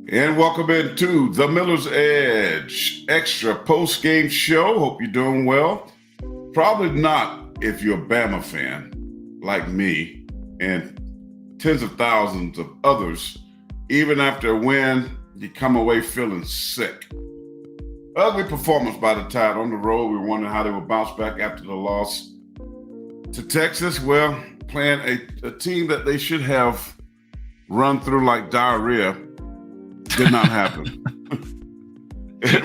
And welcome into the Miller's Edge extra post-game show. Hope you're doing well. Probably not if you're a Bama fan like me and tens of thousands of others. Even after a win, you come away feeling sick. Ugly performance by the Tide on the road. We were wondering how they would bounce back after the loss to Texas. Well, playing a team that they should have run through like diarrhea did not happen. It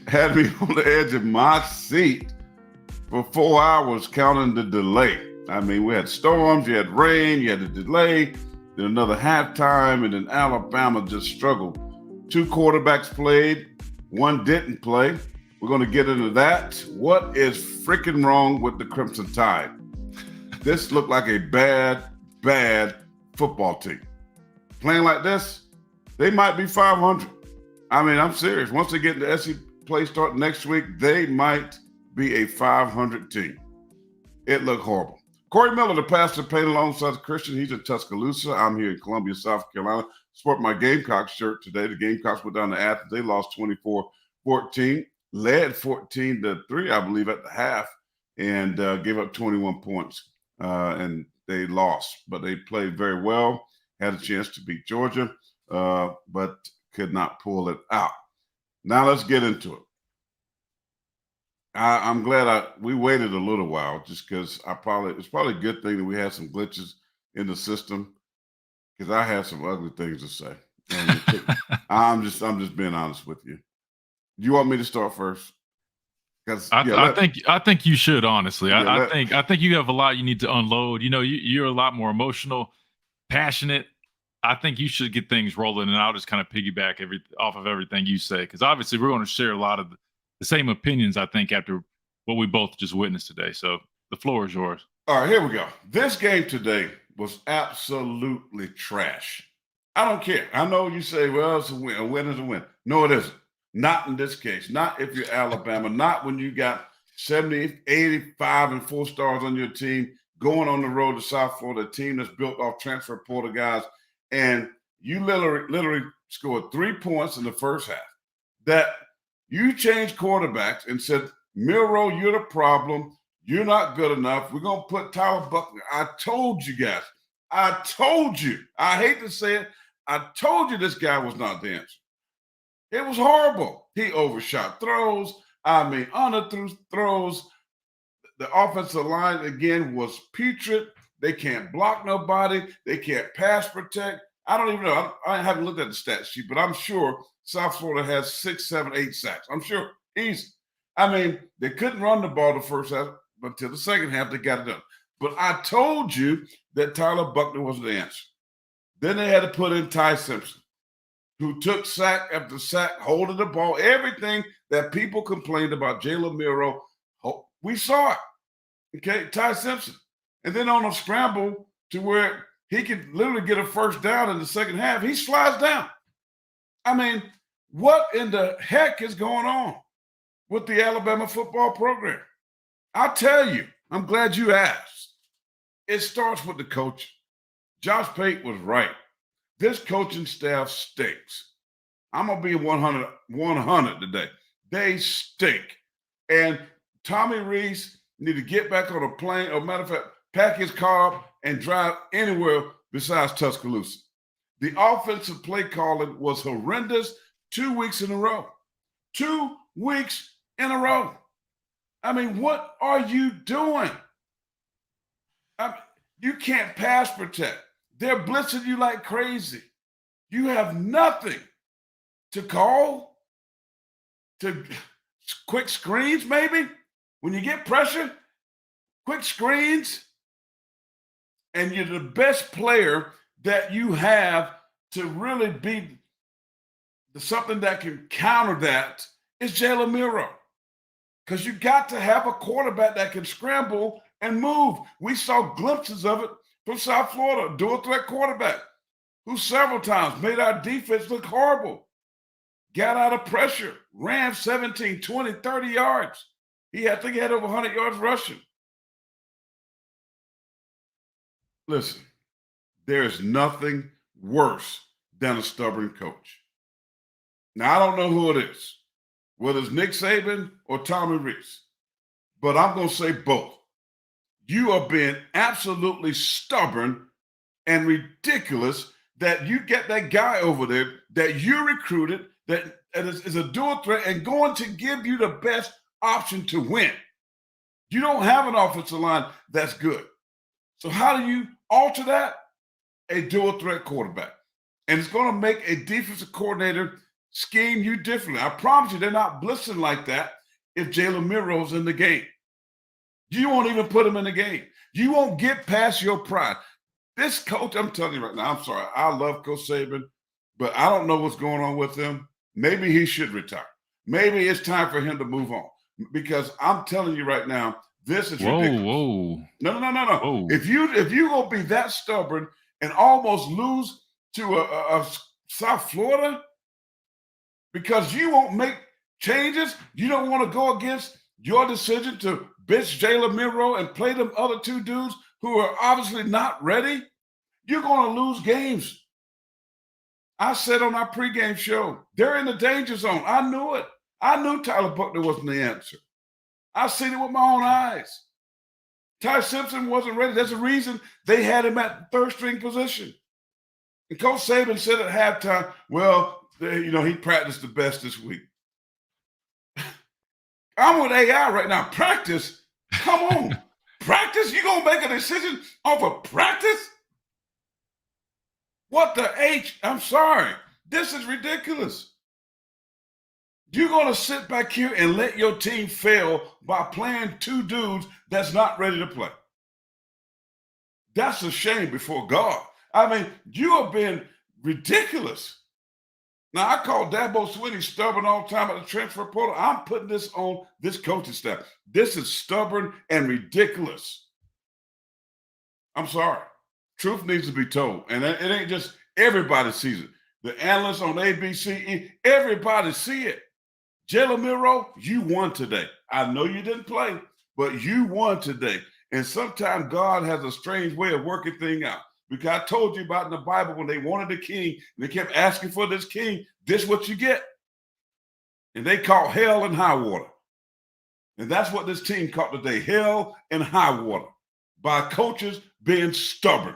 had me on the edge of my seat for 4 hours counting the delay. I mean, we had storms, you had rain, you had the delay, then another halftime, and then Alabama just struggled. 2 quarterbacks played, 1 didn't play. We're going to get into that. What is freaking wrong with the Crimson Tide? This looked like a bad football team. Playing like this, they might be 500. I mean, I'm serious. Once they get the SEC play start next week, they might be a 500 team. It looked horrible. Corey Miller, the pastor, played alongside Christian. He's in Tuscaloosa. I'm here in Columbia, South Carolina. Sport my Gamecocks shirt today. The Gamecocks went down to Athens. They lost 24-14, led 14-3, I believe, at the half, and gave up 21 points. And they lost, but they played very well, had a chance to beat Georgia. But could not pull it out. Now let's get into it. I'm glad we waited a little while just because it's probably a good thing that we had some glitches in the system because I had some ugly things to say. And I'm just being honest with you. You want me to start first? I think you should, honestly. I think you have a lot you need to unload. You know, you're a lot more emotional, passionate. I think you should get things rolling, and I'll just kind of piggyback off of everything you say, because obviously we're going to share a lot of the same opinions, I think, after what we both just witnessed today. So the floor is yours. All right, here we go. This game today was absolutely trash. I don't care. I know you say, well, it's a win. A win is a win. No, it isn't. Not in this case. Not if you're Alabama. Not when you got 70, 85, and 4 stars on your team going on the road to South Florida, a team that's built off transfer portal guys. And you literally scored 3 points in the first half. That you changed quarterbacks and said, Milroe, you're the problem. You're not good enough. We're going to put Tyler Buckner. I told you guys. I told you. I hate to say it. I told you this guy was not the answer. It was horrible. He overshot throws. I mean, underthrew throws. The offensive line, again, was putrid. They can't block nobody. They can't pass protect. I don't even know. I haven't looked at the stat sheet, but I'm sure South Florida has 6, 7, 8 sacks. I'm sure. Easy. I mean, they couldn't run the ball the first half, but until the second half, they got it done. But I told you that Tyler Buckner was the answer. Then they had to put in Ty Simpson, who took sack after sack, holding the ball. Everything that people complained about Jalen Milroe, we saw it. Okay, Ty Simpson. And then on a scramble to where he could literally get a first down in the second half, he slides down. I mean, what in the heck is going on with the Alabama football program? I'll tell you, I'm glad you asked. It starts with the coach. Josh Pate was right. This coaching staff stinks. I'm going to be 100 today. They stink. And Tommy Rees need to get back on a plane, or matter of fact, pack his car up and drive anywhere besides Tuscaloosa. The offensive play calling was horrendous 2 weeks in a row. 2 weeks in a row. I mean, what are you doing? You can't pass protect. They're blitzing you like crazy. You have nothing to call, to quick screens maybe. When you get pressure, quick screens, and you're the best player that you have to really be something that can counter that is Jalen Milroe. Because you got to have a quarterback that can scramble and move. We saw glimpses of it from South Florida, dual threat quarterback, who several times made our defense look horrible. Got out of pressure, ran 17, 20, 30 yards. I think he had over 100 yards rushing. Listen, there is nothing worse than a stubborn coach. Now, I don't know who it is, whether it's Nick Saban or Tommy Rees, but I'm going to say both. You are being absolutely stubborn and ridiculous that you get that guy over there that you recruited that is a dual threat and going to give you the best option to win. You don't have an offensive line that's good. So how do you alter that? A dual threat quarterback. And it's going to make a defensive coordinator scheme you differently. I promise you, they're not blitzing like that if Jalen Milroe's in the game. You won't even put him in the game. You won't get past your pride. This coach, I'm telling you right now, I'm sorry. I love Coach Saban, but I don't know what's going on with him. Maybe he should retire. Maybe it's time for him to move on. Because I'm telling you right now, this is ridiculous. Whoa. No. Whoa. If you gonna be that stubborn and almost lose to a South Florida because you won't make changes, you don't want to go against your decision to bench Jalen Milroe and play them other two dudes who are obviously not ready, you're going to lose games. I said on our pregame show, they're in the danger zone. I knew it. I knew Tyler Buckner wasn't the answer. I seen it with my own eyes. Ty Simpson wasn't ready. There's a reason they had him at third string position. And Coach Saban said at halftime, well, he practiced the best this week. I'm with AI right now. Practice? Come on. Practice? You going to make a decision off of practice? What the H? I'm sorry. This is ridiculous. You're going to sit back here and let your team fail by playing two dudes that's not ready to play. That's a shame before God. I mean, you have been ridiculous. Now, I call Dabo Swinney stubborn all the time at the transfer portal. I'm putting this on this coaching staff. This is stubborn and ridiculous. I'm sorry. Truth needs to be told. And it ain't just everybody sees it. The analysts on ABC, everybody see it. Jalen Milroe, you won today. I know you didn't play, but you won today. And sometimes God has a strange way of working things out. Because I told you about in the Bible when they wanted a king and they kept asking for this king, this is what you get. And they caught hell and high water. And that's what this team caught today, hell and high water, by coaches being stubborn.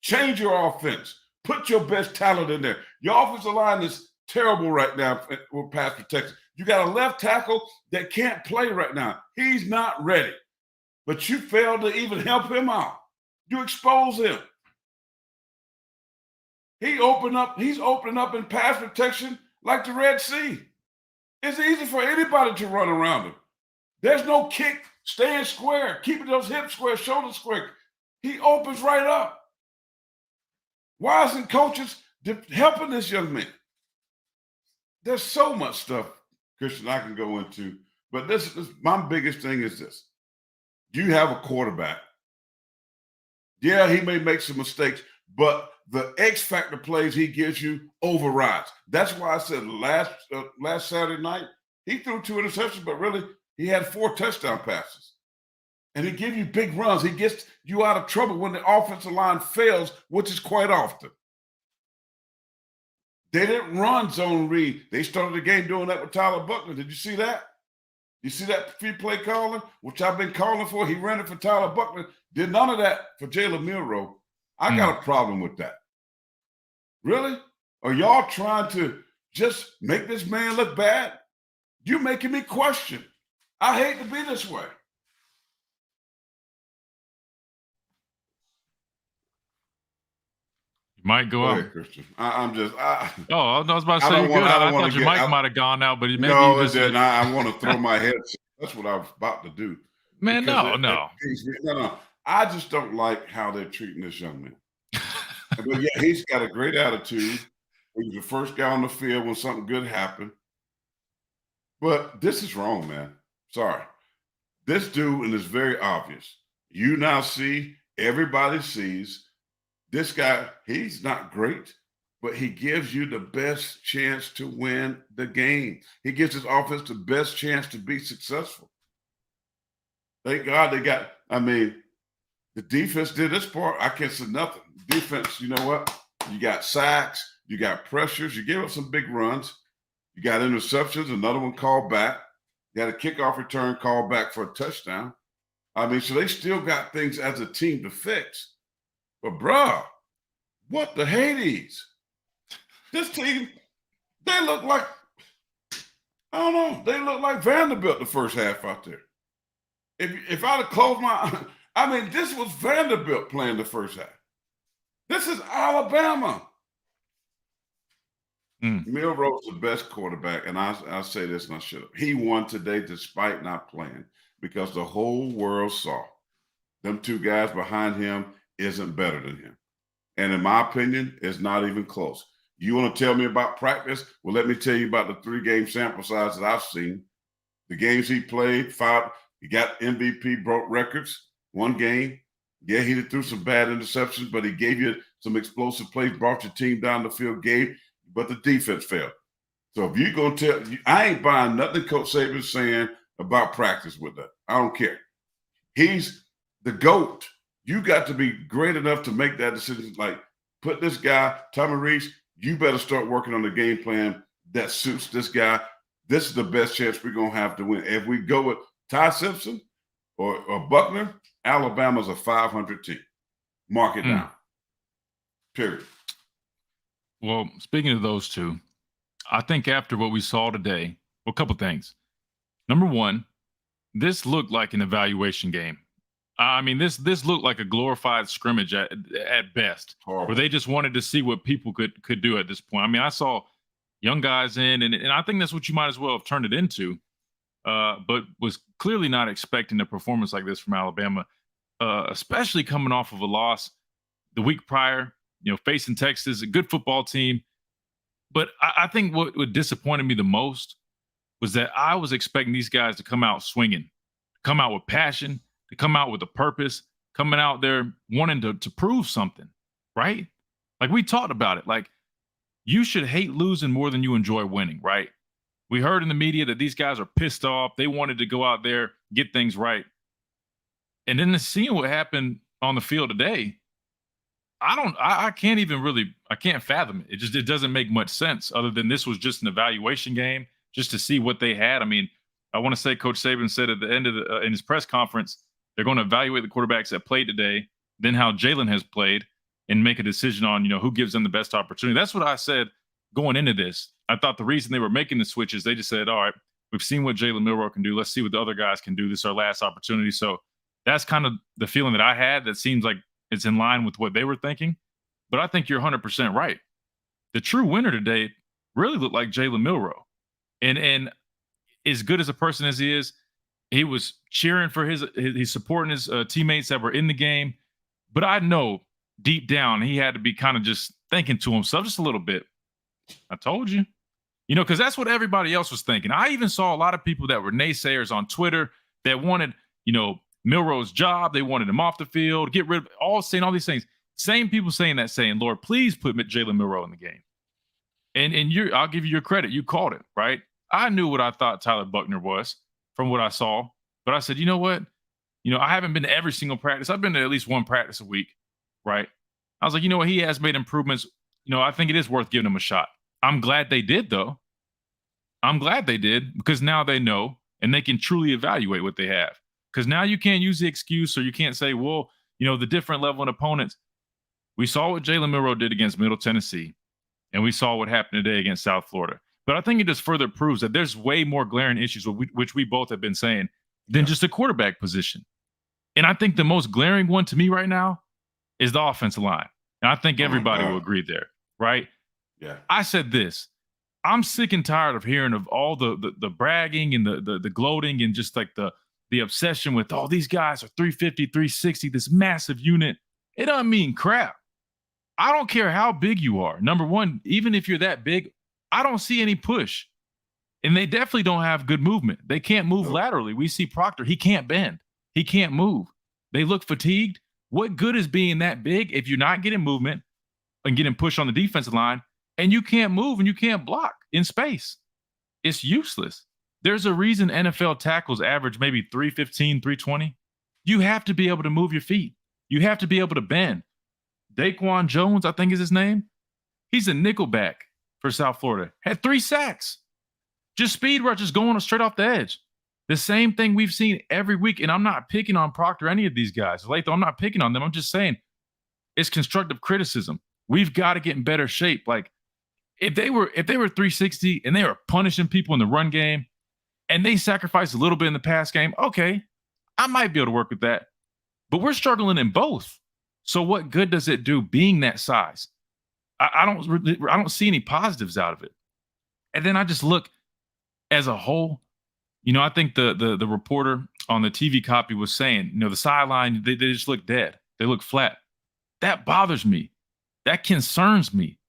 Change your offense. Put your best talent in there. Your offensive line is terrible right now with pass protection. You got a left tackle that can't play right now. He's not ready. But you failed to even help him out. You expose him. He's opening up in pass protection like the Red Sea. It's easy for anybody to run around him. There's no kick, staying square, keeping those hips square, shoulders square. He opens right up. Why isn't coaches helping this young man? There's so much stuff, Christian, I can go into. But this my biggest thing is this. You have a quarterback. Yeah, he may make some mistakes, but the X factor plays he gives you overrides. That's why I said last Saturday night, he threw 2 interceptions, but really he had 4 touchdown passes. And he gives you big runs. He gets you out of trouble when the offensive line fails, which is quite often. They didn't run zone read. They started the game doing that with Tyler Buckner. Did you see that? You see that free play calling, which I've been calling for? He ran it for Tyler Buckner. Did none of that for Jalen Milroe. I got a problem with that. Really? Are y'all trying to just make this man look bad? You're making me question. I hate to be this way. You might go out. Christian. I was about to say you're good. I thought your mic might have gone out, but maybe no, it didn't. I want to throw my head. That's what I was about to do. Man, no. I just don't like how they're treating this young man. But yeah, he's got a great attitude. He's the first guy on the field when something good happened. But this is wrong, man. Sorry. This dude, and it's very obvious. You now see, everybody sees, this guy, he's not great, but he gives you the best chance to win the game. He gives his offense the best chance to be successful. Thank God the defense did this part. I can't say nothing. Defense, you know what? You got sacks. You got pressures. You gave up some big runs. You got interceptions, another one called back. You got a kickoff return called back for a touchdown. I mean, so they still got things as a team to fix. But, bruh, what the Hades? This team, they look like, I don't know, they look like Vanderbilt the first half out there. If I'd have closed my eyes, I mean, this was Vanderbilt playing the first half. This is Alabama. Milroe's the best quarterback, and I'll say this, and I should have. He won today despite not playing because the whole world saw them two guys behind him isn't better than him. And in my opinion, it's not even close. You want to tell me about practice? Well, let me tell you about the 3-game sample size that I've seen. The games he played, 5, he got MVP, broke records, 1 game. Yeah, he threw some bad interceptions, but he gave you some explosive plays, brought your team down the field, but the defense failed. So if you're going to tell – I ain't buying nothing Coach Saban's saying about practice with that. I don't care. He's the GOAT. You got to be great enough to make that decision. Like, put this guy, Tommy Reese, you better start working on the game plan that suits this guy. This is the best chance we're going to have to win. If we go with Ty Simpson or Buckner, Alabama's a 500 team. Mark it down. Period. Well, speaking of those two, I think after what we saw today, well, a couple things. Number one, this looked like an evaluation game. I mean, this looked like a glorified scrimmage at best, where they just wanted to see what people could do at this point. I mean, I saw young guys and I think that's what you might as well have turned it into, but was clearly not expecting a performance like this from Alabama, especially coming off of a loss the week prior. Facing Texas, a good football team. But I think what disappointed me the most was that I was expecting these guys to come out swinging, come out with passion, to come out with a purpose, coming out there wanting to prove something, right? Like we talked about it. Like you should hate losing more than you enjoy winning, right? We heard in the media that these guys are pissed off. They wanted to go out there, get things right. And then seeing what happened on the field today, I can't fathom it. It doesn't make much sense other than this was just an evaluation game just to see what they had. I mean, I want to say Coach Saban said at the end of in his press conference, they're going to evaluate the quarterbacks that played today, then how Jalen has played and make a decision on, who gives them the best opportunity. That's what I said going into this. I thought the reason they were making the switches, they just said, all right, we've seen what Jalen Milroe can do. Let's see what the other guys can do. This is our last opportunity. So that's kind of the feeling that I had. That seems like it's in line with what they were thinking. But I think you're 100% right. The true winner today really looked like Jalen Milroe. And as good as a person as he is, he was cheering for he's supporting his teammates that were in the game. But I know deep down he had to be kind of just thinking to himself just a little bit. I told you. Because that's what everybody else was thinking. I even saw a lot of people that were naysayers on Twitter that wanted, Milroe's job. They wanted him off the field, get rid of saying all these things. Same people saying, Lord, please put Jalen Milroe in the game. And I'll give you your credit. You called it, right? I knew what I thought Tyler Buckner was from what I saw. But I said, you know what? I haven't been to every single practice. I've been to at least one practice a week, right? I was like, you know what? He has made improvements. I think it is worth giving him a shot. I'm glad they did, though. I'm glad they did because now they know and they can truly evaluate what they have. Because now you can't use the excuse or you can't say, well, the different level of opponents. We saw what Jalen Milroe did against Middle Tennessee, and we saw what happened today against South Florida. But I think it just further proves that there's way more glaring issues, which we both have been saying, than just a quarterback position. And I think the most glaring one to me right now is the offensive line. And I think everybody will agree there, right? Yeah. I said this. I'm sick and tired of hearing of all the bragging and the gloating and just like the obsession with, these guys are 350, 360, this massive unit. It doesn't mean crap. I don't care how big you are. Number one, even if you're that big, I don't see any push. And they definitely don't have good movement. They can't move laterally. We see Proctor. He can't bend. He can't move. They look fatigued. What good is being that big if you're not getting movement and getting pushed on the defensive line and you can't move and you can't block in space? It's useless. There's a reason NFL tackles average maybe 315, 320. You have to be able to move your feet. You have to be able to bend. Daquan Jones, I think is his name. He's a nickelback for South Florida. Had 3 sacks. Just speed rushes going straight off the edge. The same thing we've seen every week. And I'm not picking on Proctor or any of these guys. Latho, I'm not picking on them. I'm just saying it's constructive criticism. We've got to get in better shape. Like if they were 360 and they were punishing people in the run game and they sacrificed a little bit in the pass game, okay, I might be able to work with that. But we're struggling in both. So what good does it do being that size? I don't see any positives out of it. And then I just look as a whole. I think the reporter on the TV copy was saying, the sideline, they just look dead. They look flat. That bothers me. That concerns me.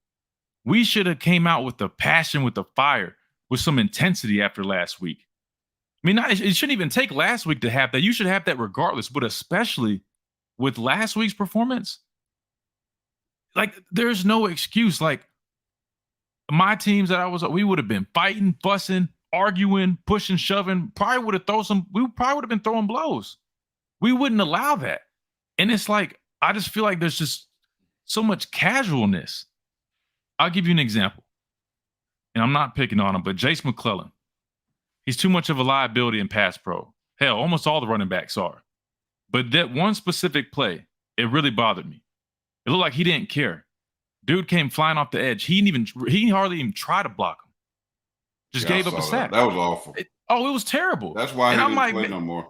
We should have came out with the passion, with the fire, with some intensity after last week. I mean, it shouldn't even take last week to have that. You should have that regardless, but especially with last week's performance. Like, there's no excuse. Like, my teams that we would have been fighting, fussing, arguing, pushing, shoving, we probably would have been throwing blows. We wouldn't allow that. And it's like, I just feel like there's just so much casualness. I'll give you an example. And I'm not picking on him, but Jace McClellan. He's too much of a liability in pass pro. Hell, almost all the running backs are. But that one specific play, it really bothered me. It looked like he didn't care. Dude came flying off the edge. He hardly even tried to block him. Just gave up a sack. That was awful. It was terrible. That's why he didn't play no more.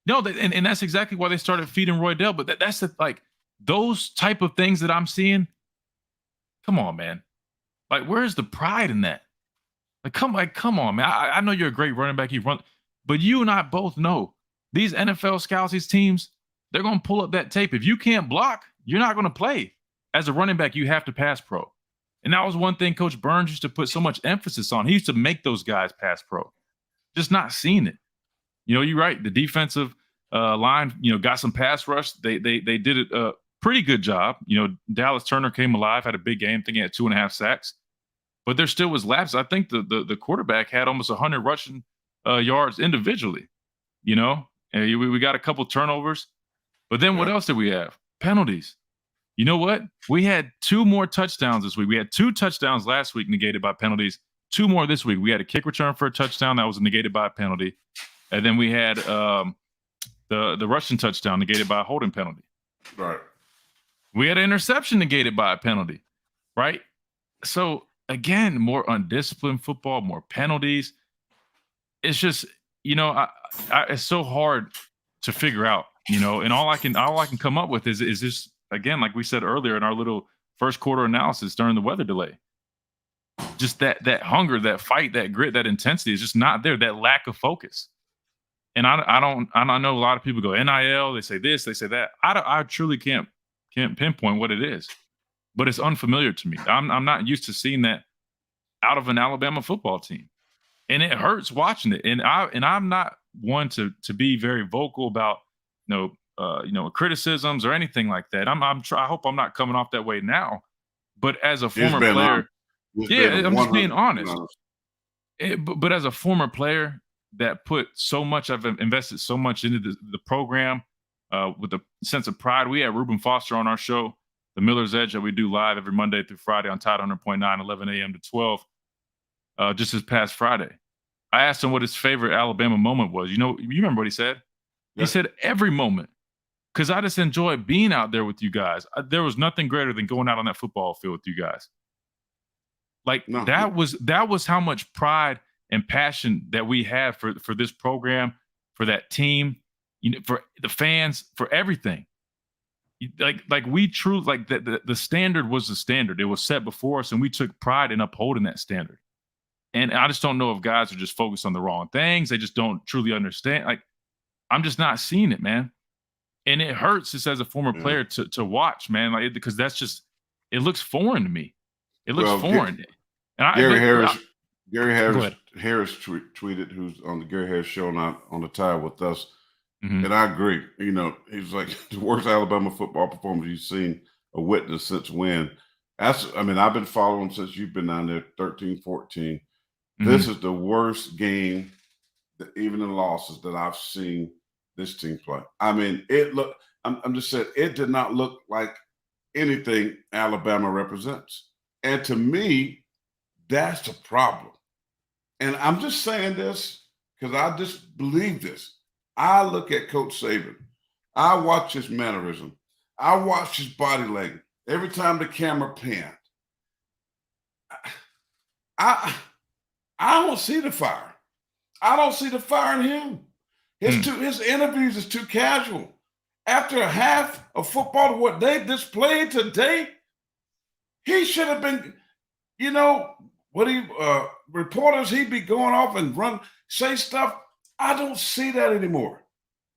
No, and that's exactly why they started feeding Roy Dell. But that's those type of things that I'm seeing. Come on, man. Like, where's the pride in that? Come on, man. I know you're a great running back. You run, but you and I both know these NFL scouts, these teams, they're going to pull up that tape. If you can't block, you're not going to play. As a running back, you have to pass pro. And that was one thing Coach Burns used to put so much emphasis on. He used to make those guys pass pro. Just not seeing it. You're right. The defensive line, got some pass rush. They did a pretty good job. Dallas Turner came alive, had a big game. I think he had 2.5 sacks. But there still was lapses. I think the quarterback had almost 100 rushing yards individually. And we got a couple turnovers. But then what else did we have? Penalties. You know what? We had 2 more touchdowns this week. We had 2 touchdowns last week negated by penalties. 2 more this week. We had a kick return for a touchdown that was negated by a penalty. And then we had the rushing touchdown negated by a holding penalty. Right. We had an interception negated by a penalty. Right? So, again, more undisciplined football, more penalties. It's just, it's so hard to figure out, and all I can come up with is just, again, like we said earlier in our little first quarter analysis during the weather delay, just that hunger, that fight, that grit, that intensity is just not there. That lack of focus. And I know a lot of people go NIL. They say this, they say that. I truly can't pinpoint what it is, but it's unfamiliar to me. I'm not used to seeing that out of an Alabama football team, and it hurts watching it. And I'm not one to be very vocal about criticisms or anything like that. I hope I'm not coming off that way now. But as a former player, I'm just being honest. But as a former player that I've invested so much into the program with a sense of pride. We had Reuben Foster on our show, The Miller's Edge, that we do live every Monday through Friday on Tide 100.9, 11 a.m. to 12, just this past Friday. I asked him what his favorite Alabama moment was. You remember what he said? Yeah. He said every moment, because I just enjoy being out there with you guys. There was nothing greater than going out on that football field with you guys. That was how much pride and passion that we have for this program, for that team, for the fans, for everything. We truly, the standard was the standard. It was set before us, and we took pride in upholding that standard. And I just don't know if guys are just focused on the wrong things. They just don't truly understand. I'm just not seeing it, man. And it hurts just as a former player to watch, man, because that's just, it looks foreign to me. It looks foreign. Gary Harris tweeted, who's on the Gary Harris show, not on the Tide with us. Mm-hmm. And I agree. He's like the worst Alabama football performance you've seen a witness since when. I've been following since you've been down there 13, 14. Mm-hmm. This is the worst game, even in losses, that I've seen this team play. I'm just saying, it did not look like anything Alabama represents. And to me, that's the problem. And I'm just saying this because I just believe this. I look at Coach Saban. I watch his mannerism. I watch his body language. Every time the camera panned, I don't see the fire. I don't see the fire in him. His interviews is too casual. After a half of football, what they displayed today, he should have been, reporters, he'd be going off and say stuff. I don't see that anymore.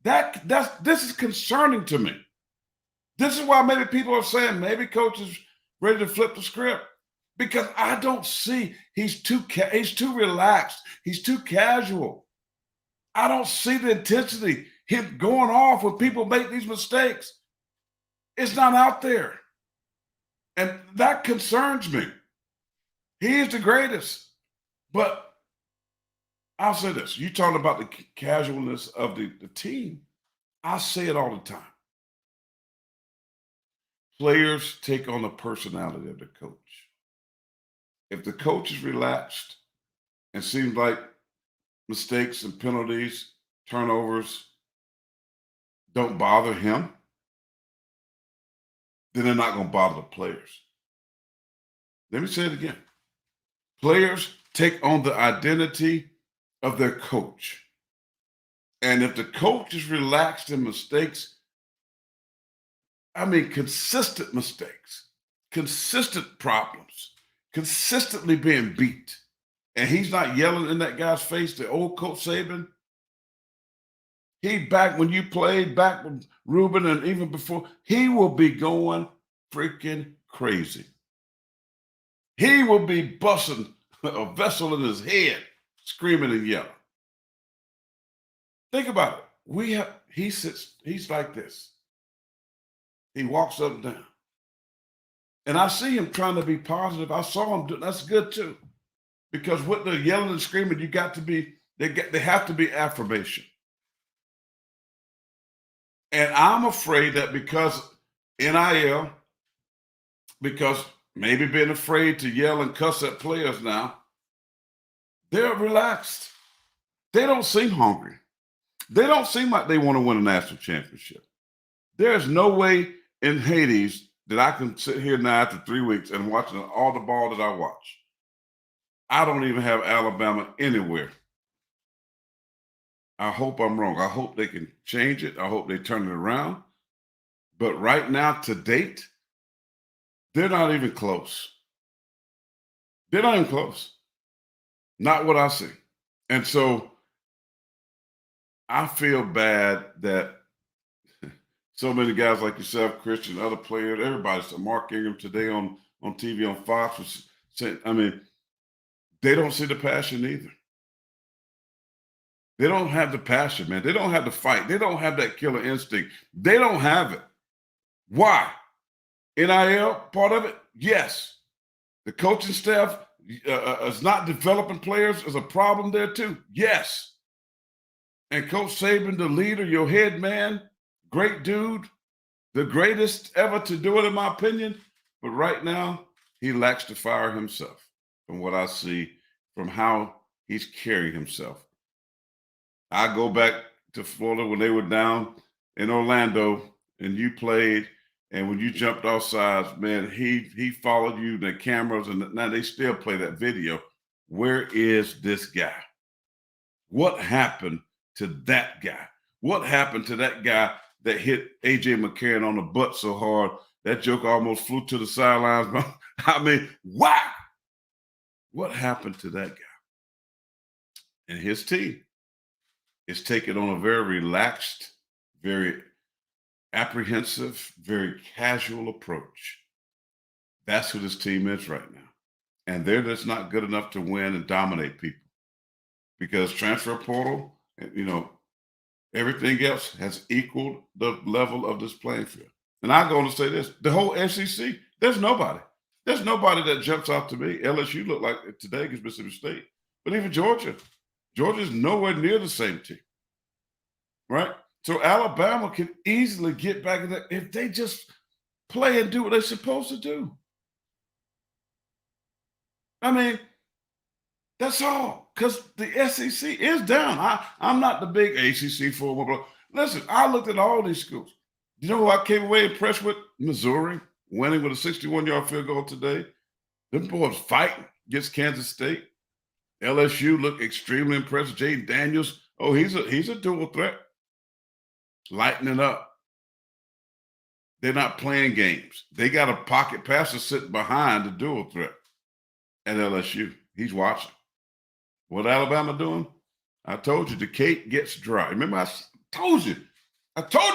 This is concerning to me. This is why maybe people are saying maybe coach is ready to flip the script, because I don't see he's too relaxed. He's too casual. I don't see the intensity, him going off when people make these mistakes. It's not out there. And that concerns me. He is the greatest. But I'll say this. You talking about the casualness of the team. I say it all the time. Players take on the personality of the coach. If the coach is relaxed and seems like mistakes and penalties, turnovers don't bother him, then they're not going to bother the players. Let me say it again. Players take on the identity of their coach. And if the coach is relaxed in mistakes, consistent mistakes, consistent problems, consistently being beat, and he's not yelling in that guy's face, the old Coach Saban. He back when you played, back with Ruben, and even before, he will be going freaking crazy. He will be busting a vessel in his head, screaming and yelling. Think about it. He's like this. He walks up and down. And I see him trying to be positive. I saw him that's good too. Because with the yelling and screaming, they have to be affirmation. And I'm afraid that because NIL, because maybe being afraid to yell and cuss at players now, they're relaxed. They don't seem hungry. They don't seem like they want to win a national championship. There's no way in Hades that I can sit here now after 3 weeks and watching all the ball that I watch. I don't even have Alabama anywhere. I hope I'm wrong. I hope they can change it. I hope they turn it around. But right now, to date, they're not even close. They're not even close. Not what I see. And so I feel bad that so many guys like yourself, Christian, other players, everybody, so Mark Ingram today on TV on Fox was saying, they don't see the passion either. They don't have the passion, man. They don't have the fight. They don't have that killer instinct. They don't have it. Why? NIL, part of it? Yes. The coaching staff is not developing players is a problem there too. Yes. And Coach Saban, the leader, your head man, great dude, the greatest ever to do it in my opinion. But right now, he lacks the fire himself from what I see, from how he's carrying himself. I go back to Florida when they were down in Orlando and you played, and when you jumped off sides, man, he followed you, the cameras, and now they still play that video. Where is this guy? What happened to that guy? What happened to that guy that hit A.J. McCarron on the butt so hard that joke almost flew to the sidelines? Whack! What happened to that guy? And his team is taking on a very relaxed, very apprehensive, very casual approach. That's who this team is right now. And they're just not good enough to win and dominate people. Because transfer portal, everything else has equaled the level of this playing field. And I'm going to say this, the whole SEC, there's nobody. There's nobody that jumps out to me. LSU looked like it today against Mississippi State. But even Georgia's nowhere near the same team, right? So Alabama can easily get back in that if they just play and do what they're supposed to do. I mean, that's all. Because the SEC is down. I'm not the big ACC football. Listen, I looked at all these schools. You know who I came away impressed with? Missouri, winning with a 61-yard field goal today. Them boys fighting against Kansas State. LSU looked extremely impressive. Jaden Daniels, oh, he's a dual threat. Lightening up. They're not playing games. They got a pocket passer sitting behind the dual threat at LSU. He's watching. What Alabama doing? I told you the cake gets dry. Remember, I told you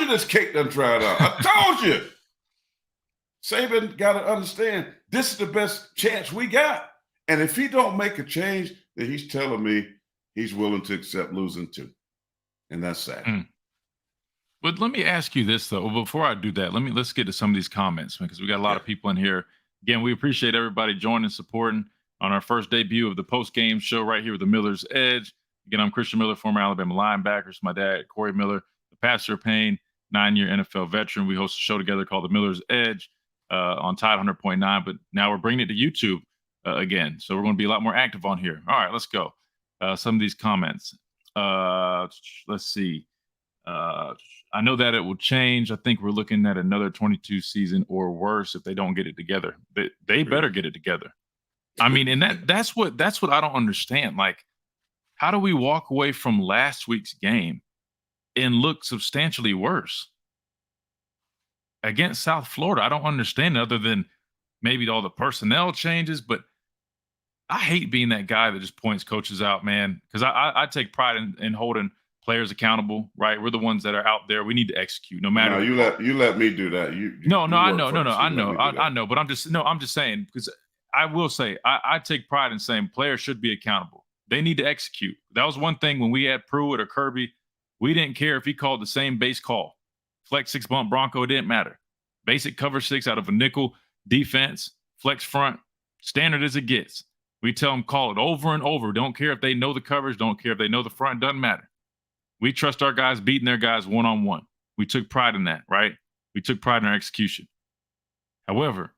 this cake done dried out. I told you. Saban got to understand this is the best chance we got. And if he don't make a change, then he's telling me he's willing to accept losing too. And that's sad. But let me ask you this though. Well, before I do that, let's get to some of these comments because we got a lot of people in here. Again, we appreciate everybody joining, supporting on our first debut of the post-game show right here with the Miller's Edge. Again, I'm Christian Miller, former Alabama linebacker. It's my dad, Corey Miller, the pastor of Payne, 9-year NFL veteran. We host a show together called the Miller's Edge on Tide 100.9, but now we're bringing it to YouTube again. So we're going to be a lot more active on here. All right, let's go. Some of these comments. Let's see. I know that it will change. I think we're looking at another 22 season or worse if they don't get it together. They better get it together. I mean, and that's what I don't understand. Like, how do we walk away from last week's game and look substantially worse against South Florida? I don't understand other than maybe all the personnel changes, but I hate being that guy that just points coaches out, man, because I take pride in holding players accountable, right? We're the ones that are out there. We need to execute no matter. No, you let me do that. I know, but I'm just saying, because I will say I take pride in saying players should be accountable. They need to execute. That was one thing when we had Pruitt or Kirby. We didn't care if he called the same base call. Flex 6 bump Bronco, it didn't matter. Basic cover 6 out of a nickel defense, flex front, standard as it gets. We tell them call it over and over. Don't care if they know the coverage. Don't care if they know the front. Doesn't matter. We trust our guys beating their guys one-on-one. We took pride in that, right? We took pride in our execution. However,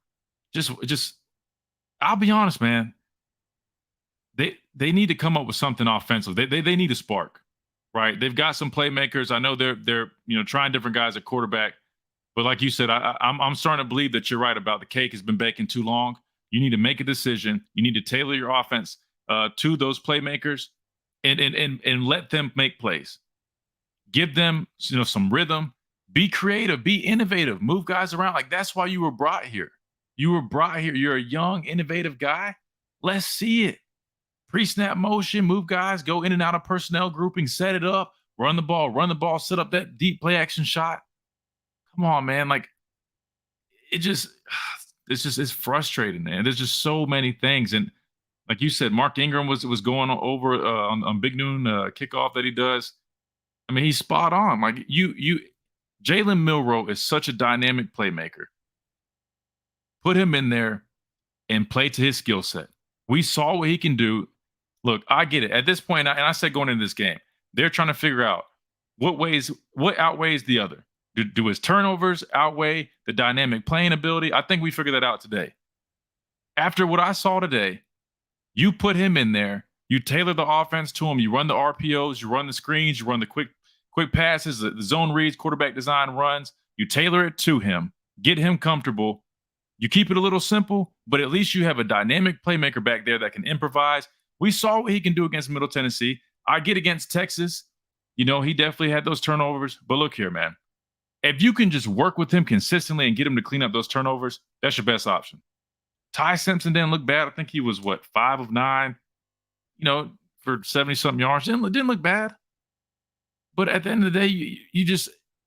just I'll be honest, man. They need to come up with something offensive. They need a spark, right? They've got some playmakers. I know they're trying different guys at quarterback, but like you said, I'm starting to believe that you're right about the cake has been baking too long. You need to make a decision. You need to tailor your offense to those playmakers and let them make plays. Give them some rhythm. Be creative. Be innovative. Move guys around. Like, that's why you were brought here. You're a young, innovative guy. Let's see it. Pre-snap motion, move guys, go in and out of personnel grouping, set it up, run the ball, set up that deep play action shot. Come on, man. Like, it's frustrating, man. There's just so many things. And like you said, Mark Ingram was going over on Big Noon kickoff that he does. I mean, he's spot on. Like, Jalen Milroe is such a dynamic playmaker. Put him in there and play to his skill set. We saw what he can do. Look, I get it. At this point, and I said going into this game, they're trying to figure out what outweighs the other. Do his turnovers outweigh the dynamic playing ability? I think we figured that out today. After what I saw today, you put him in there, you tailor the offense to him, you run the RPOs, you run the screens, you run the quick passes, the zone reads, quarterback design runs, you tailor it to him, get him comfortable. You keep it a little simple, but at least you have a dynamic playmaker back there that can improvise. We saw what he can do against Middle Tennessee. I get against Texas. He definitely had those turnovers. But look here, man. If you can just work with him consistently and get him to clean up those turnovers, that's your best option. Ty Simpson didn't look bad. I think he was, 5 of 9, for 70-something yards. Didn't look bad. But at the end of the day,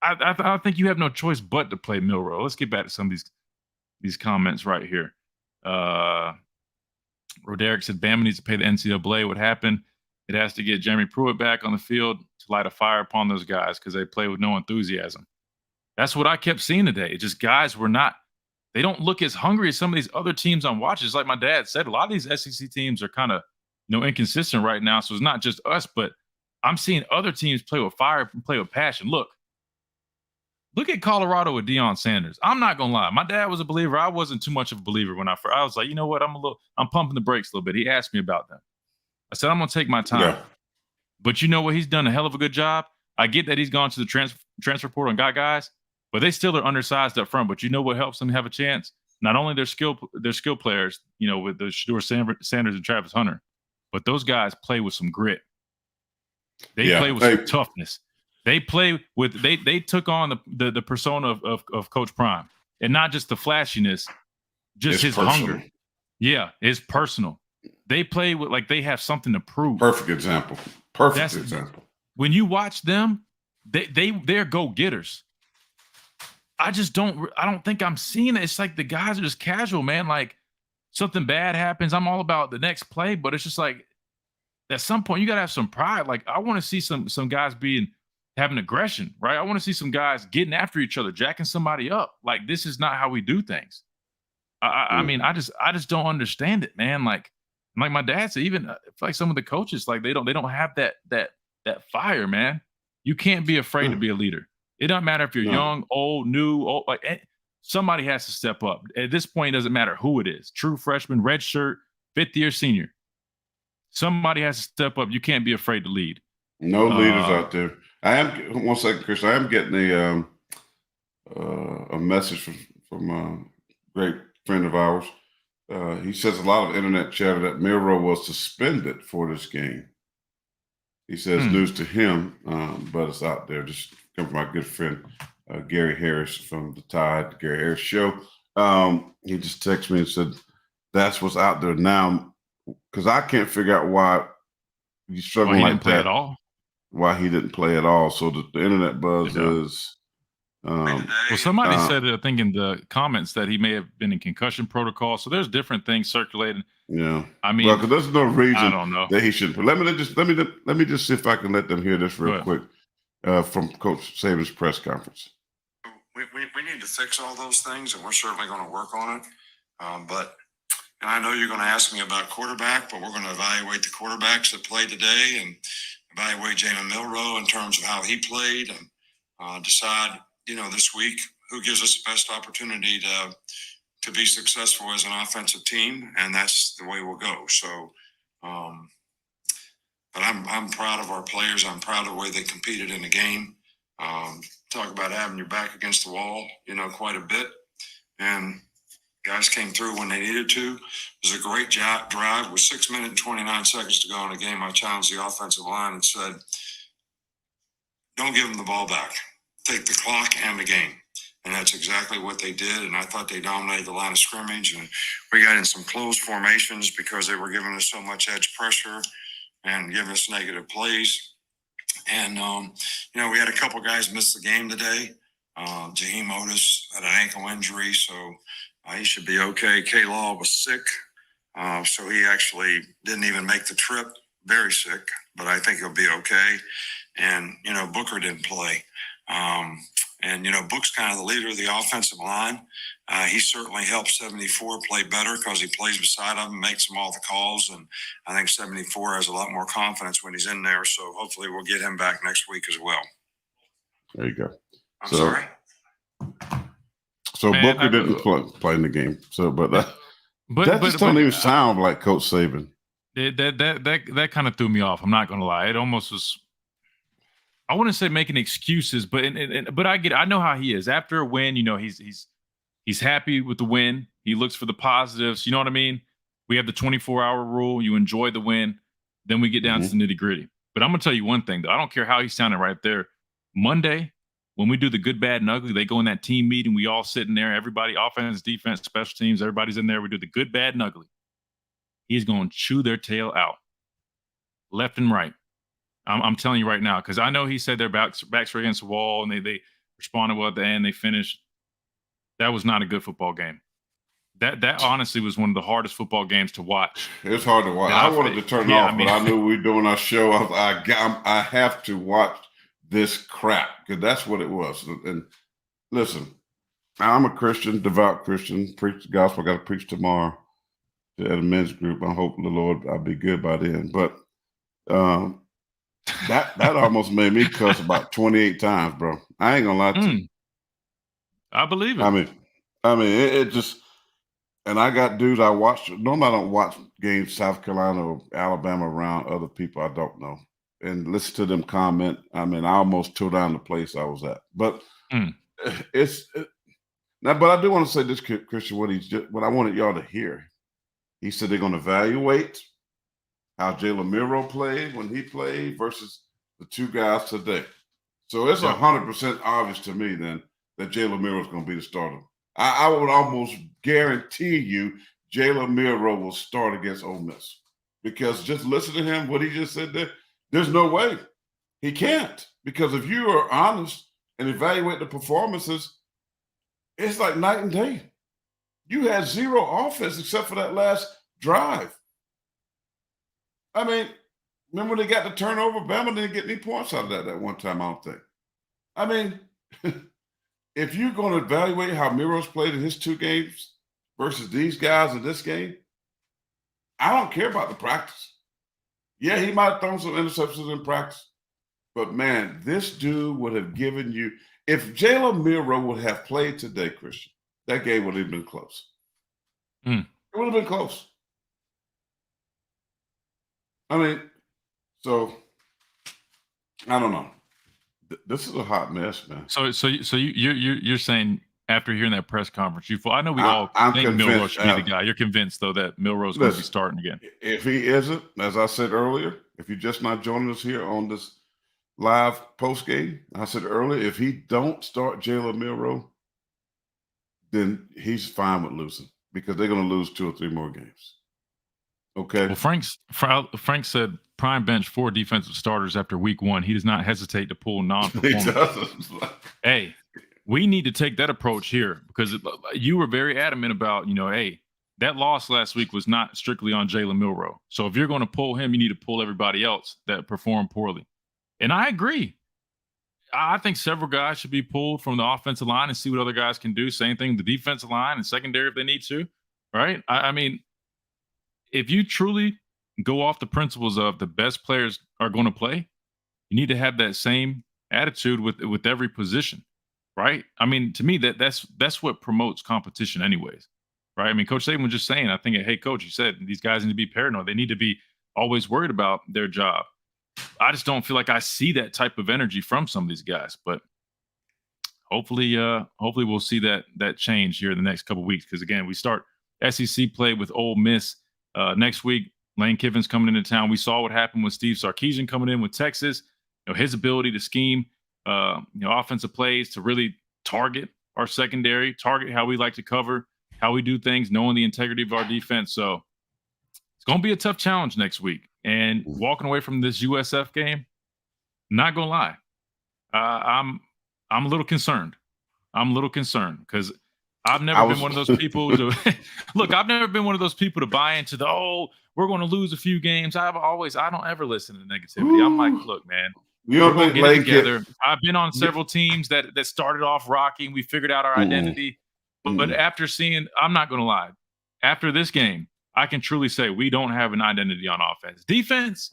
I think you have no choice but to play Milroe. Let's get back to some of these comments right here. Roderick said Bama needs to pay the NCAA. What happened? It has to get Jeremy Pruitt back on the field to light a fire upon those guys because they play with no enthusiasm. That's what I kept seeing today. It's just guys they don't look as hungry as some of these other teams I'm watching. Just like my dad said, a lot of these SEC teams are kind of inconsistent right now. So it's not just us, but I'm seeing other teams play with fire and play with passion. Look, Look at Colorado with Deion Sanders. I'm not gonna lie. My dad was a believer. I wasn't too much of a believer when I was like, you know what? I'm pumping the brakes a little bit. He asked me about them. I said, I'm gonna take my time. Yeah. But you know what? He's done a hell of a good job. I get that he's gone to the transfer portal and got guys, but they still are undersized up front. But you know what helps them have a chance? Not only their skill players, you know, with the Shedeur Sanders and Travis Hunter, but those guys play with some grit. They play with some toughness. They play with they took on the persona of Coach Prime, and not just the flashiness, just his hunger. Yeah, it's personal. They play with like they have something to prove. Perfect example. Perfect example. When you watch them, they're go-getters. I don't think I'm seeing it. It's like the guys are just casual, man. Like something bad happens, I'm all about the next play, but it's just like at some point you gotta have some pride. Like I want to see some guys having aggression, right? I want to see some guys getting after each other, jacking somebody up. Like this is not how we do things. I mean, I just don't understand it, man. Like my dad said, even like some of the coaches, like they don't have that fire, man. You can't be afraid to be a leader. It doesn't matter if you're young, old, new, old, like somebody has to step up. At this point, it doesn't matter who it is. True freshman, red shirt, fifth year senior. Somebody has to step up. You can't be afraid to lead. No leaders out there. I am 1 second, Chris. I am getting a message from a great friend of ours. He says a lot of internet chatter that Milroe was suspended for this game. He says news to him, but it's out there. Just come from my good friend Gary Harris from the Tide, Gary Harris Show. He just texted me and said that's what's out there now, because I can't figure out why he's struggling like that. At all? Why he didn't play at all? So the internet buzz is. Well, somebody said, I think in the comments, that he may have been in concussion protocol. So there's different things circulating. Yeah, I mean, because there's no reason I don't know that he shouldn't. Let me just see if I can let them hear this real quick from Coach Saban's press conference. We need to fix all those things, and we're certainly going to work on it. And I know you're going to ask me about quarterback, but we're going to evaluate the quarterbacks that played today and evaluate Jalen Milroe in terms of how he played, and decide, this week who gives us the best opportunity to be successful as an offensive team, and that's the way we'll go. So, but I'm proud of our players. I'm proud of the way they competed in the game. Talk about having your back against the wall, quite a bit, and guys came through when they needed to. It was a great drive with 6 minutes and 29 seconds to go in the game. I challenged the offensive line and said, don't give them the ball back. Take the clock and the game. And that's exactly what they did. And I thought they dominated the line of scrimmage. And we got in some close formations because they were giving us so much edge pressure and giving us negative plays. And, we had a couple guys miss the game today. Jaheim Otis had an ankle injury, so he should be okay. K-Law was sick, so he actually didn't even make the trip. Very sick, but I think he'll be okay. And, Booker didn't play. Book's kind of the leader of the offensive line. He certainly helped 74 play better because he plays beside him and makes them all the calls. And I think 74 has a lot more confidence when he's in there. So hopefully we'll get him back next week as well. There you go. I'm sorry. So Booker didn't play in the game. So, but that just don't even sound like Coach Saban. That kind of threw me off. I'm not going to lie. It almost was. I wouldn't say making excuses, but I get it. I know how he is. After a win, he's happy with the win. He looks for the positives. You know what I mean? We have the 24-hour rule. You enjoy the win. Then we get down to the nitty-gritty. But I'm going to tell you one thing, though. I don't care how he's sounding right there. Monday, when we do the good, bad, and ugly, they go in that team meeting. We all sitting there. Everybody, offense, defense, special teams, everybody's in there. We do the good, bad, and ugly. He's going to chew their tail out, left and right. I'm telling you right now, because I know he said their backs were against the wall, and they responded well at the end. They finished. That was not a good football game. That honestly was one of the hardest football games to watch. It's hard to watch. I wanted to turn off, but I knew we were doing our show. I have to watch this crap, because that's what it was. And listen, I'm a Christian, devout Christian, preach the gospel. I got to preach tomorrow at a men's group. I hope the Lord I'll be good by then. But that almost made me cuss about 28 times, bro. I ain't gonna lie to you. I believe it. I mean, it just. And I got dudes I watch. Normally, I don't watch games South Carolina or Alabama around other people I don't know and listen to them comment. I mean, I almost tore down the place I was at. But now. But I do want to say this, Christian. What I wanted y'all to hear. He said they're going to evaluate how Jalen Miro played when he played versus the two guys today. So it's 100% obvious to me then that Jalen Miro is going to be the starter. I would almost guarantee you Jalen Miro will start against Ole Miss because just listen to him, what he just said there, there's no way. He can't because if you are honest and evaluate the performances, it's like night and day. You had zero offense except for that last drive. I mean, remember when they got the turnover? Bama didn't get any points out of that one time, I don't think. I mean, if you're going to evaluate how Miro's played in his two games versus these guys in this game, I don't care about the practice. Yeah, he might have thrown some interceptions in practice, but man, this dude would have given you – if Jalen Miro would have played today, Christian, that game would have been close. It would have been close. I mean, so I don't know. This is a hot mess, man. So you're saying after hearing that press conference, I know we all think Milroe should be the guy. You're convinced though that Milroe's going to be starting again. If he isn't, as I said earlier, if you're just not joining us here on this live post game, I said earlier, if he don't start Jalen Milroe, then he's fine with losing because they're going to lose 2 or 3 more games. Okay. Well, Frank said prime bench 4 defensive starters after week 1. He does not hesitate to pull non-performers. Hey, we need to take that approach here because you were very adamant about, hey, that loss last week was not strictly on Jalen Milroe. So if you're going to pull him, you need to pull everybody else that performed poorly. And I agree. I think several guys should be pulled from the offensive line and see what other guys can do. Same thing, the defensive line and secondary if they need to, right? I mean, if you truly go off the principles of the best players are going to play, you need to have that same attitude with every position, right? I mean, to me, that's what promotes competition anyways, right? I mean, Coach Saban was just saying, I think, hey, Coach, you said these guys need to be paranoid. They need to be always worried about their job. I just don't feel like I see that type of energy from some of these guys, but hopefully we'll see that change here in the next couple of weeks. Because again, we start SEC play with Ole Miss next week. Lane Kiffin's coming into town. We saw what happened with Steve Sarkisian coming in with Texas. His ability to scheme, offensive plays to really target our secondary, target how we like to cover, how we do things, knowing the integrity of our defense. So it's going to be a tough challenge next week. And walking away from this USF game, not gonna lie, I'm a little concerned. I'm a little concerned because I've never been one of those people to look. I've never been one of those people to buy into we're going to lose a few games. I don't ever listen to negativity. I'm like, look, man, we're going to get it together. I've been on several teams that started off rocky and we figured out our identity. But after seeing, I'm not going to lie, after this game, I can truly say we don't have an identity on offense. Defense,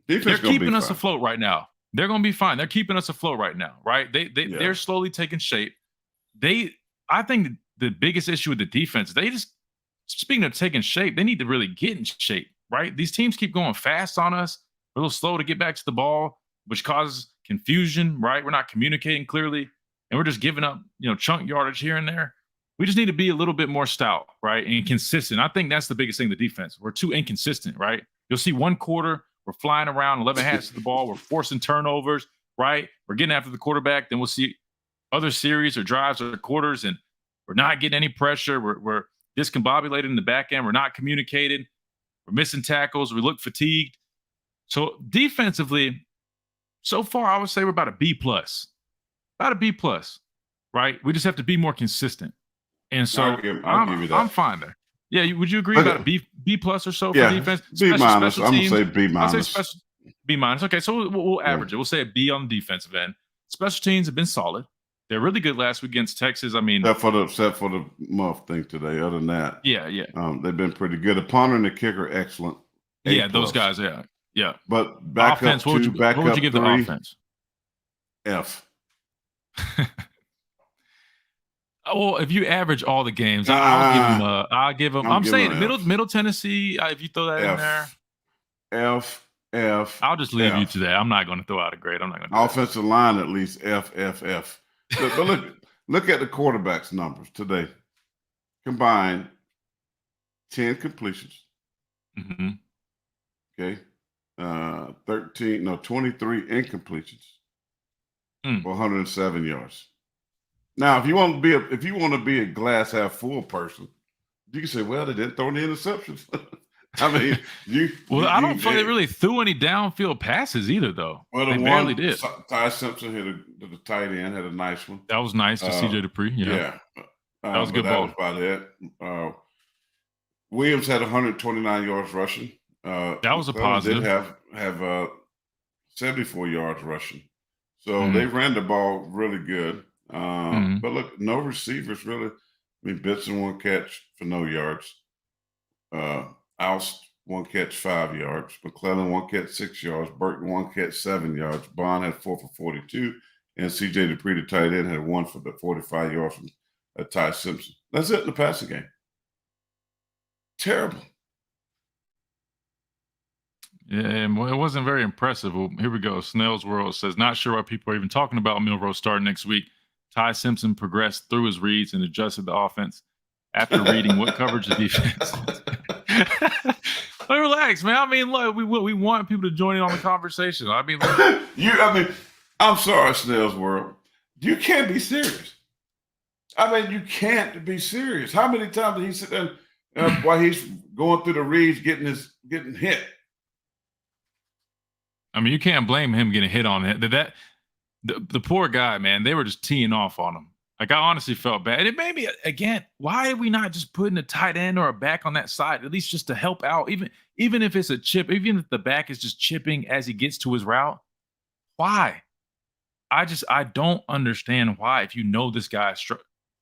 they're keeping us afloat right now. They're going to be fine. They're keeping us afloat right now, right? They're slowly taking shape. I think the biggest issue with the defense, speaking of taking shape, they need to really get in shape, right? These teams keep going fast on us, a little slow to get back to the ball, which causes confusion, right? We're not communicating clearly, and we're just giving up, chunk yardage here and there. We just need to be a little bit more stout, right? And consistent. I think that's the biggest thing, the defense. We're too inconsistent, right? You'll see one quarter, we're flying around 11 hands to the ball. We're forcing turnovers, right? We're getting after the quarterback. Then we'll see other series or drives or quarters, and we're not getting any pressure. We're discombobulated in the back end. We're not communicated. We're missing tackles. We look fatigued. So defensively, so far, I would say we're about a B+. About a B+, right? We just have to be more consistent. And so I'll give you that. I'm fine there. Yeah, would you agree about a B+ or so for defense? B-. I'm going to say B-. I'll say B-. Okay, so we'll average it. We'll say a B on the defensive end. Special teams have been solid. They're really good last week against Texas. I mean, except for the muff thing today. Other than that, yeah. They've been pretty good. The punter and the kicker, excellent. A+. Those guys, yeah. But back offense, up what two, would you, back what would up you give 3, the offense? F. Well, if you average all the games, I'll give him. I'm saying Middle Tennessee. If you throw that in there, F. I'll just leave you to that. I'm not going to throw out a grade. I'm not going to. Offensive line at least F. But look at the quarterbacks numbers today. Combined 10 completions. Mm-hmm. Okay. 23 incompletions for 107 yards. Now, if you want to be a glass half full person, you can say, well, they didn't throw any interceptions. I mean, I don't think they really threw any downfield passes either, though. Well, they barely did. Ty Simpson hit the tight end, had a nice one. That was nice to CJ Dupree. Yeah. That was a good ball. That was about it. Williams had 129 yards rushing. That was a positive. Did have 74 yards rushing. So they ran the ball really good. But look, no receivers really. I mean, Benson one catch for no yards. Alst one catch 5 yards. McClellan one catch 6 yards. Burton one catch 7 yards. Bond had 4 for 42. And CJ Dupree, the tight end, had 1 for the 45 yards from Ty Simpson. That's it in the passing game. Terrible. Yeah, and it wasn't very impressive. Well, here we go. Snell's World says, not sure why people are even talking about Milroe starting next week. Ty Simpson progressed through his reads and adjusted the offense after reading what coverage the defense. Relax, man. I mean, look, we want people to join in on the conversation. I mean, I'm sorry, Snell's World. You can't be serious. I mean, you can't be serious. How many times did he sit there while he's going through the reads, getting hit? I mean, you can't blame him getting hit on it. The poor guy, man, they were just teeing off on him. Like, I honestly felt bad. And it made me, again, why are we not just putting a tight end or a back on that side, at least just to help out? Even if it's a chip, even if the back is just chipping as he gets to his route, why? I don't understand why. If you know this guy,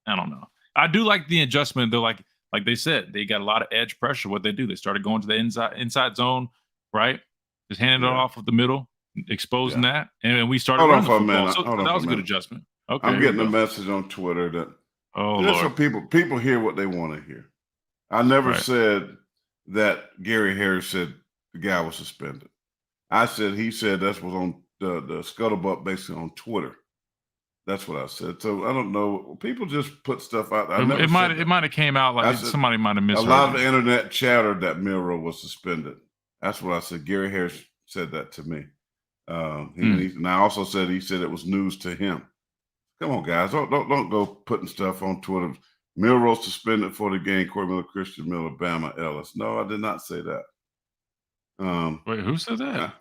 I don't know. I do like the adjustment, though. Like they said, they got a lot of edge pressure. What they do, they started going to the inside zone, right? Just handing it off of the middle, exposing that, and we started running the football. So that was a good adjustment. Okay, I'm getting a message on Twitter that so people hear what they want to hear. I never said that Gary Harris said the guy was suspended. I said he said that was on the scuttlebutt basically on Twitter. That's what I said. So I don't know. People just put stuff out there. It might have came out like somebody might have misheard. A lot of the internet chatter that Milroe was suspended. That's what I said. Gary Harris said that to me. And I also said he said it was news to him. Come on, guys. Don't go putting stuff on Twitter. Milroe suspended for the game. Corey Miller, Christian Miller, Bama Ellis. No, I did not say that. Wait, who said that?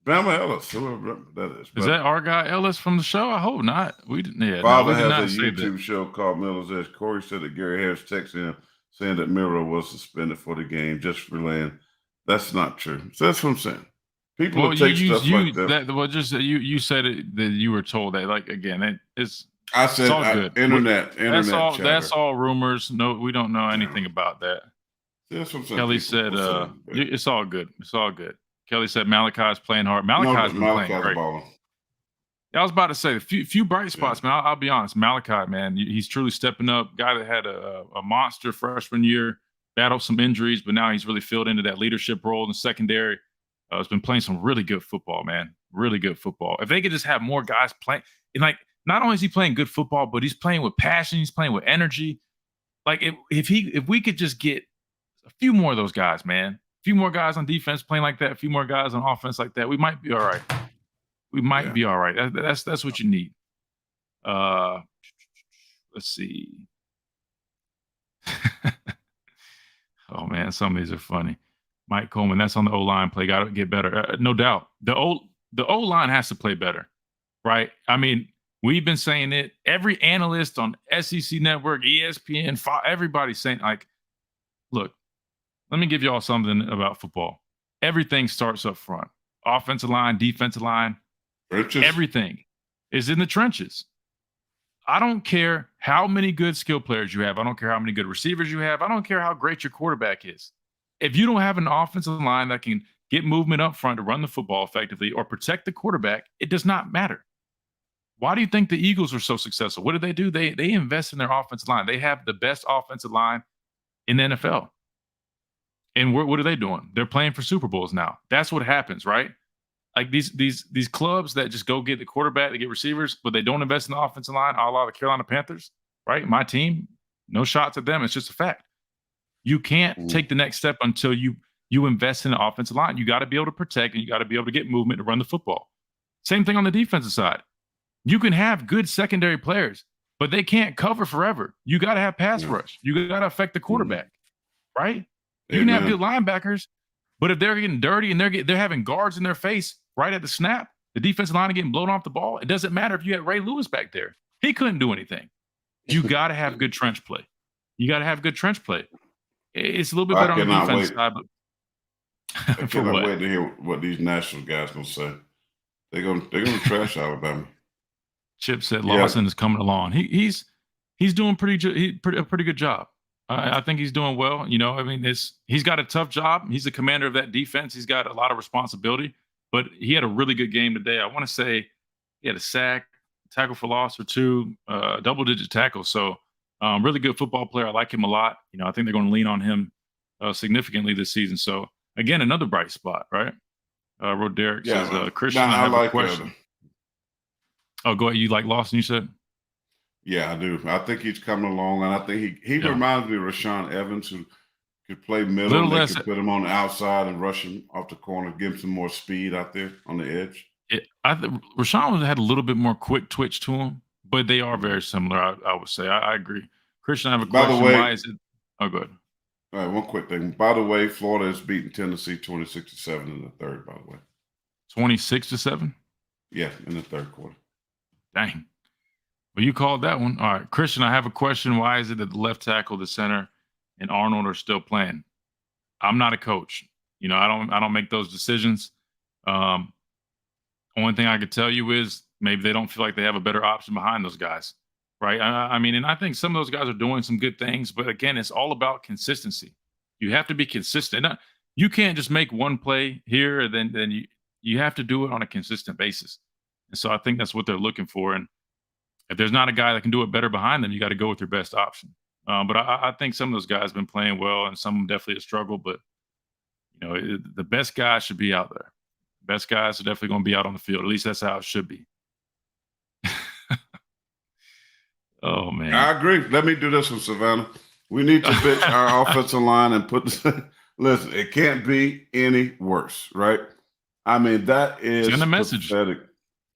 Bama Ellis, whoever that is. Is that our guy Ellis from the show? I hope not. We didn't. Yeah, Father has a YouTube show called Miller's Edge. Corey said that Gary Harris texted him saying that Milroe was suspended for the game, just relaying. That's not true. So that's what I'm saying. People will take stuff like that. You said it, that you were told that. Like, again, I said all good. Internet. That's all rumors. No, we don't know anything about that. That's what I'm saying. Kelly said, "It's all good. It's all good." Kelly said Malachi's playing hard. Malachi's been playing great. I was about to say a few bright spots, man. I'll be honest. Malachi, man, he's truly stepping up. Guy that had a monster freshman year, battled some injuries, but now he's really filled into that leadership role in the secondary. Has been playing some really good football, man. Really good football. If they could just have more guys playing, and like, not only is he playing good football, but he's playing with passion. He's playing with energy. Like, if we could just get a few more of those guys, man. A few more guys on defense playing like that. A few more guys on offense like that. We might be all right. We might be all right. That's what you need. Let's see. Oh man, some of these are funny. Mike Coleman, that's on the O-line play. Got to get better. No doubt. The O-line has to play better, right? I mean, we've been saying it. Every analyst on SEC Network, ESPN, everybody's saying, like, look, let me give you all something about football. Everything starts up front. Offensive line, defensive line, everything is in the trenches. I don't care how many good skill players you have. I don't care how many good receivers you have. I don't care how great your quarterback is. If you don't have an offensive line that can get movement up front to run the football effectively or protect the quarterback, it does not matter. Why do you think the Eagles were so successful? What did they do? They invest in their offensive line. They have the best offensive line in the NFL. And what are they doing? They're playing for Super Bowls now. That's what happens, right? Like these clubs that just go get the quarterback, they get receivers, but they don't invest in the offensive line, a la the Carolina Panthers, right? My team, no shots at them. It's just a fact. You can't take the next step until you invest in the offensive line. You got to be able to protect, and you got to be able to get movement to run the football. Same thing on the defensive side. You can have good secondary players, but they can't cover forever. You got to have pass rush. You got to affect the quarterback, right? You can have good linebackers, but if they're getting dirty and they're having guards in their face right at the snap, the defensive line is getting blown off the ball. It doesn't matter if you had Ray Lewis back there. He couldn't do anything. You got to have good trench play. You got to have good trench play. It's a little bit better on the defense side. But I cannot wait to hear what these national guys gonna say. They're gonna trash Alabama. Chip said Lawson is coming along. He's doing a pretty good job. I think he's doing well. You know, I mean, he's got a tough job. He's the commander of that defense. He's got a lot of responsibility, but he had a really good game today. I want to say he had a sack, tackle for loss or two, double-digit tackles. So really good football player. I like him a lot. You know, I think they're going to lean on him significantly this season. So again, another bright spot, right? Roderick says, Christian, I have a question. Oh, go ahead. You like Lawson, you said? Yeah, I do. I think he's coming along, and I think he reminds me of Rashaan Evans, who could play middle. They could put him on the outside and rush him off the corner, give him some more speed out there on the edge. I think Rashaan had a little bit more quick twitch to him, but they are very similar, I would say. I agree. Christian, I have a question. By the way, why is it? Oh, go ahead. All right, one quick thing. By the way, Florida has beaten Tennessee 26-7 in the third, by the way. 26-7? Yeah, in the third quarter. Dang. Well, you called that one. All right. Christian, I have a question. Why is it that the left tackle, the center, and Arnold are still playing? I'm not a coach. You know, I don't make those decisions. Only thing I could tell you is maybe they don't feel like they have a better option behind those guys. Right. I mean, and I think some of those guys are doing some good things, but again, it's all about consistency. You have to be consistent. You can't just make one play here and then you have to do it on a consistent basis. And so I think that's what they're looking for. And if there's not a guy that can do it better behind them, you got to go with your best option. But I think some of those guys have been playing well, and some definitely a struggle. But you know, the best guys should be out there. Best guys are definitely going to be out on the field. At least that's how it should be. Oh, man. I agree. Let me do this one, Savannah. We need to bitch our offensive line and put this. Listen, it can't be any worse, right? I mean, that is pathetic.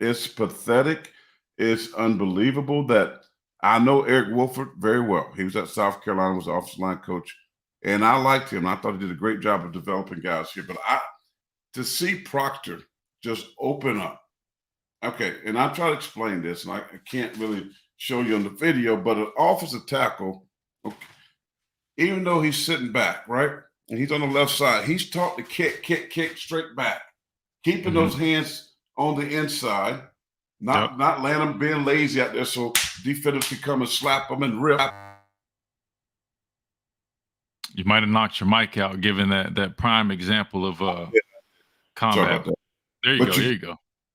It's pathetic. It's unbelievable that I know Eric Wolford very well. He was at South Carolina, was the offensive line coach, and I liked him. I thought he did a great job of developing guys here. But to see Proctor just open up, okay, and I'm trying to explain this, and I can't really show you on the video, but an offensive tackle, okay, even though he's sitting back, right, and he's on the left side, he's taught to kick straight back, keeping those hands on the inside, not letting them being lazy out there so defenders can come and slap them and rip. You might have knocked your mic out, given that prime example of combat. There you go.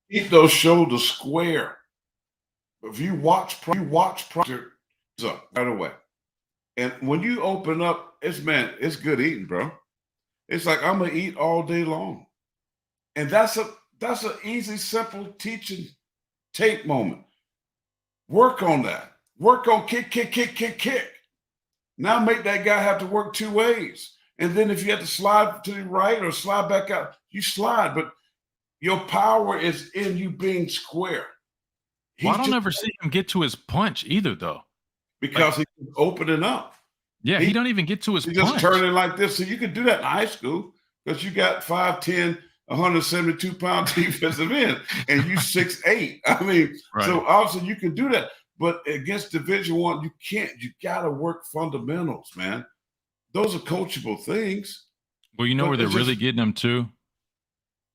Keep those shoulders square. If you watch Proctor up right away, and when you open up, it's good eating, bro. It's like I'm gonna eat all day long, and that's an easy, simple teaching tape moment. Work on that. Work on kick. Now make that guy have to work two ways, and then if you have to slide to the right or slide back out, you slide. But your power is in you being square. Well, I don't ever see him get to his punch either, though. Because he's opening up. Yeah, he don't even get to his punch. He's just turning like this. So you can do that in high school because you got 5'10", 172-pound defensive end, and you 6'8". I mean, so obviously you can do that. But against Division I, you can't. You got to work fundamentals, man. Those are coachable things. Well, you know where they're really getting him to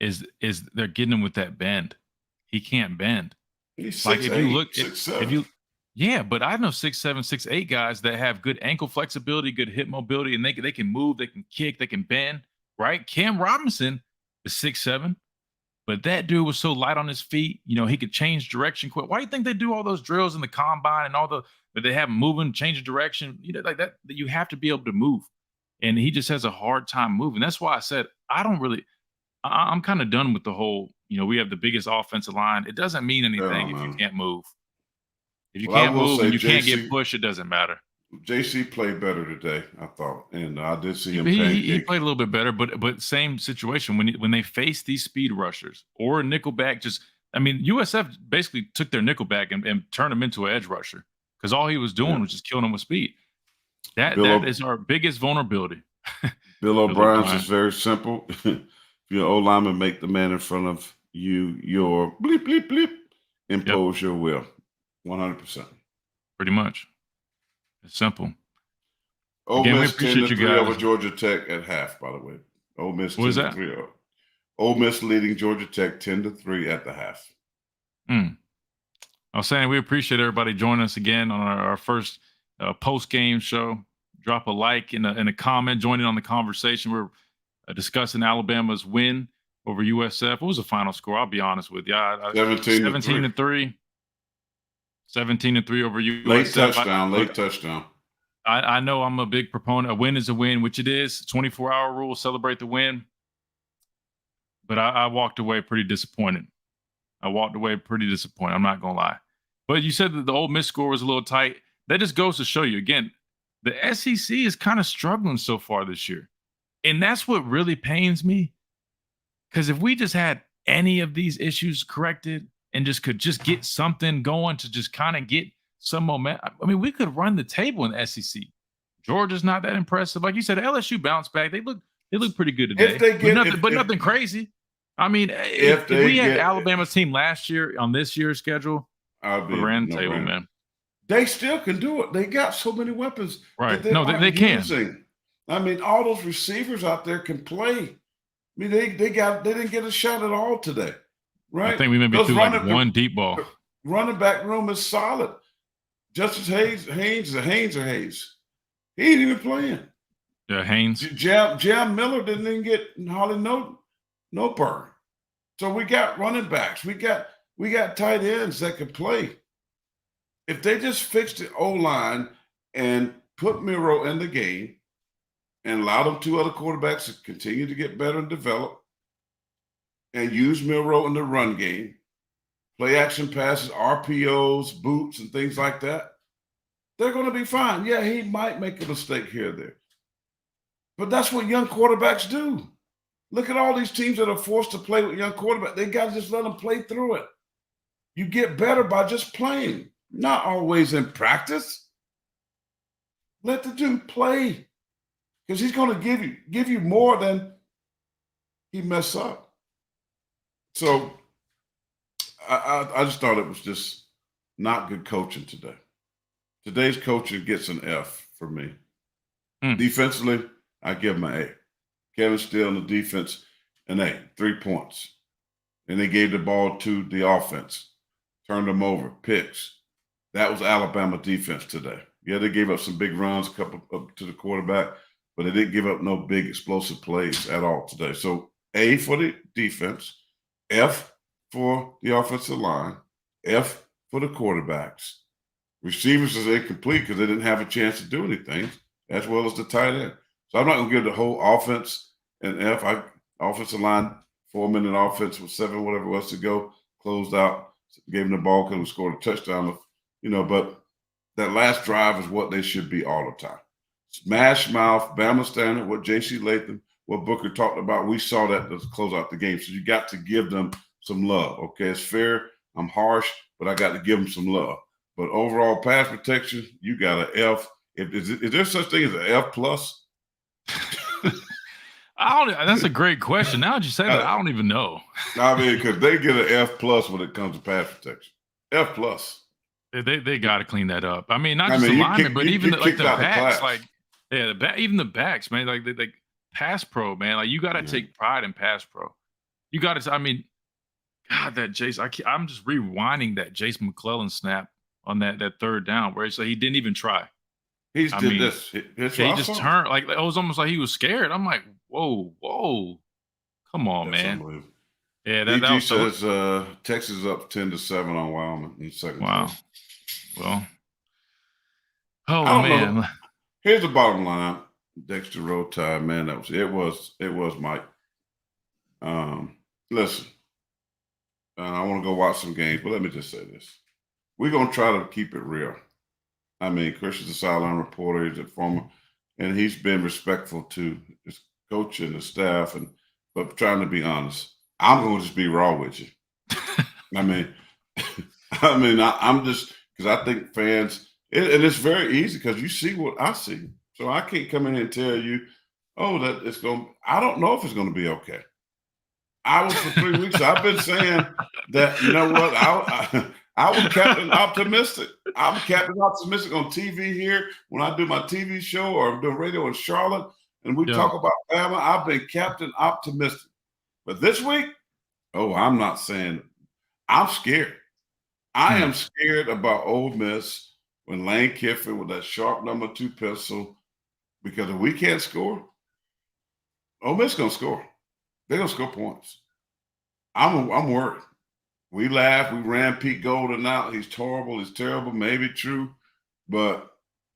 is they're getting him with that bend. He can't bend. He's like 6'8", if you look, 6'7". Yeah, but I know 6'7", 6'8" guys that have good ankle flexibility, good hip mobility, and they can move, they can kick, they can bend. Right? Cam Robinson is 6'7", But that dude was so light on his feet. You know, he could change direction quick. Why do you think they do all those drills in the combine and but they have him moving, changing direction? You know, like that you have to be able to move. And he just has a hard time moving. That's why I said I'm kind of done with the whole, we have the biggest offensive line. It doesn't mean anything if you can't move. If you can't move and you can't get pushed, it doesn't matter. JC played better today, I thought, and I did see him. He played a little bit better, but same situation when they face these speed rushers or a nickelback. USF basically took their nickelback and turned him into an edge rusher because all he was doing was just killing them with speed. That is our biggest vulnerability. Bill O'Brien's is very simple. If you're an O-lineman, make the man in front of you your bleep, bleep, bleep, impose your will. 100%. Pretty much. It's simple. Ole Miss 10-3 over Georgia Tech at half, by the way. Ole Miss 10-3. Ole Miss leading Georgia Tech 10-3 at the half. I was saying we appreciate everybody joining us again on our first post-game show. Drop a like and a comment. Join in on the conversation. We're discussing Alabama's win over USF. What was the final score? I'll be honest with you. 17-3. 17-3 over USF. Late touchdown. I know I'm a big proponent. A win is a win, which it is. 24-hour rule, celebrate the win. But I walked away pretty disappointed. I'm not going to lie. But you said that the Ole Miss score was a little tight. That just goes to show you, again, the SEC is kind of struggling so far this year. And that's what really pains me. Because if we just had any of these issues corrected, and could get something going to just kind of get some momentum. I mean, we could run the table in the SEC. Georgia's not that impressive. Like you said, LSU bounced back. They look pretty good today. Nothing crazy. I mean, if we had Alabama's team last year on this year's schedule, we ran the table, man. They still can do it. They got so many weapons. Right. They can. I mean, all those receivers out there can play. I mean, they didn't get a shot at all today. Right. I think we maybe threw like one deep ball. Running back room is solid. Justice Haynes. He ain't even playing. Yeah, Haynes. Jam Miller didn't even get hardly no burn. So we got running backs. We got tight ends that can play. If they just fix the O-line and put Miro in the game and allow them two other quarterbacks to continue to get better and develop, and use Milroe in the run game, play action passes, RPOs, boots, and things like that, they're going to be fine. Yeah, he might make a mistake here or there. But that's what young quarterbacks do. Look at all these teams that are forced to play with young quarterbacks. They got to just let them play through it. You get better by just playing, not always in practice. Let the dude play because he's going to give you more than he mess up. So I just thought it was just not good coaching today. Today's coaching gets an F for me. Defensively, I give him an A. Kevin Steele in the defense, an A, 3 points. And they gave the ball to the offense, turned them over, picks. That was Alabama defense today. Yeah, they gave up some big runs, a couple up to the quarterback, but they didn't give up no big explosive plays at all today. So A for the defense. F for the offensive line, F for the quarterbacks. Receivers is incomplete because they didn't have a chance to do anything, as well as the tight end. So I'm not going to give the whole offense an F. Offensive line, 4-minute offense with 7, whatever it was to go, closed out, gave them the ball because we scored a touchdown. But that last drive is what they should be all the time. Smash mouth, Bama standard, what J.C. Latham, what Booker talked about, we saw that to close out the game. So you got to give them some love. Okay, it's fair. I'm harsh, but I got to give them some love. But overall pass protection, you got an F. Is there such thing as an F plus? That's a great question. Now that you say that, I don't even know. I mean, because they get an F plus when it comes to pass protection. F plus. They got to clean that up. I mean, not just the linemen, but even the backs. Even the backs, man. Like pass pro, man. Like you got to take pride in pass pro. You got to. I mean, God, that Jace. I'm just rewinding that Jace McClellan snap on that third down where he didn't even try. He just turned like it was almost like he was scared. I'm like, whoa, come on, man. Yeah, that DG was so. says Texas up 10-7 on Wyoming in the second Wow. quarter. Well, I don't man. know. Here's the bottom line. Dexter Roll Tide, man, it was Mike. Listen, I want to go watch some games, but let me just say this. We're gonna try to keep it real. I mean, Christian's a sideline reporter, he's a former, and he's been respectful to his coach and the staff, but trying to be honest. I'm gonna just be raw with you. I mean, I'm just because I think fans, and it's very easy because you see what I see. So I can't come in here and tell you, oh, that it's going. I don't know if it's going to be okay. I was for 3 weeks. I've been saying that. You know what? I was Captain Optimistic. I'm Captain Optimistic on TV here when I do my TV show or I'm doing radio in Charlotte, and we talk about Bama. I've been Captain Optimistic, but this week, oh, I'm not saying. I'm scared. I am scared about Ole Miss when Lane Kiffin with that sharp number 2 pistol, because if we can't score, Ole Miss gonna score. They're gonna score points. I'm worried. We laughed. We ran Pete Golden out. He's horrible. He's terrible. Maybe true, but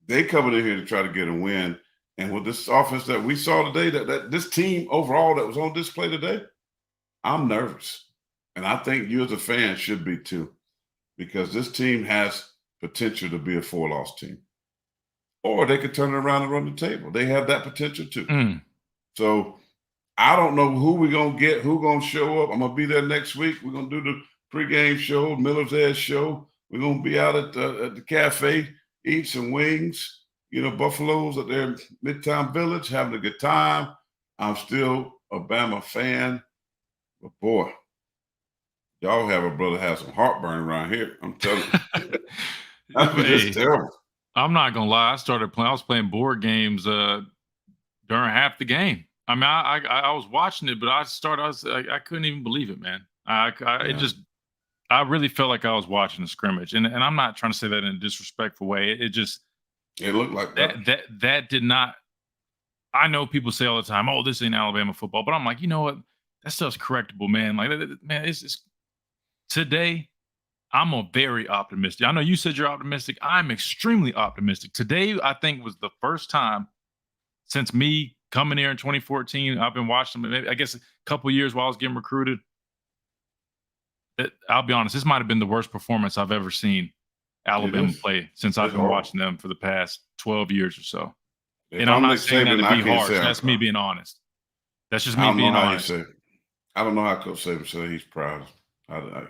they coming in here to try to get a win. And with this offense that we saw today, that this team overall that was on display today, I'm nervous. And I think you as a fan should be too, because this team has potential to be a 4-loss team. Or they could turn it around and run the table. They have that potential too. So I don't know who we're going to get, who's going to show up. I'm going to be there next week. We're going to do the pregame show, Miller's Edge show. We're going to be out at the cafe, eat some wings, Buffaloes at their Midtown Village, having a good time. I'm still a Bama fan, but boy, y'all have a brother have some heartburn around here. I'm telling you. That's just terrible. I'm not gonna lie. I was playing board games during half the game. I mean, I was watching it, but I couldn't even believe it, man. I really felt like I was watching a scrimmage, and I'm not trying to say that in a disrespectful way. It looked like that did not. I know people say all the time, "Oh, this ain't Alabama football," but I'm like, you know what? That stuff's correctable, man. Like, man, it's today. I'm a very optimistic. I know you said you're optimistic. I'm extremely optimistic. Today, I think, was the first time since me coming here in 2014. I've been watching them, I guess, a couple of years while I was getting recruited. I'll be honest, this might have been the worst performance I've ever seen Alabama play since I've been watching them for the past 12 years or so. And I'm not saying that to be harsh. That's me being honest. That's just me being honest. I don't know how Coach Saban said he's proud. He's proud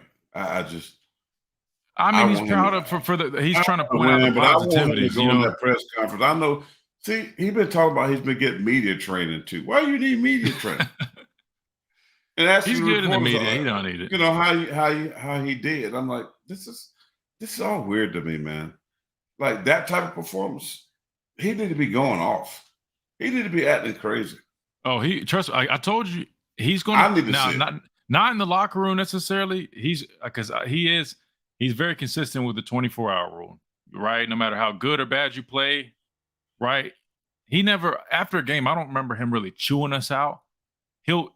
of he's trying to point out the positivities. Go in that press conference. I know. See, he's been talking about he's been getting media training too. Why do you need media training? And he's good in the media. He don't need it. You know how he did. I'm like, this is all weird to me, man. Like that type of performance, he need to be going off. He need to be acting crazy. Oh, trust me. I told you he's going to. I need to see not in the locker room necessarily. He's very consistent with the 24-hour rule, right? No matter how good or bad you play, right? He never, after a game, I don't remember him really chewing us out.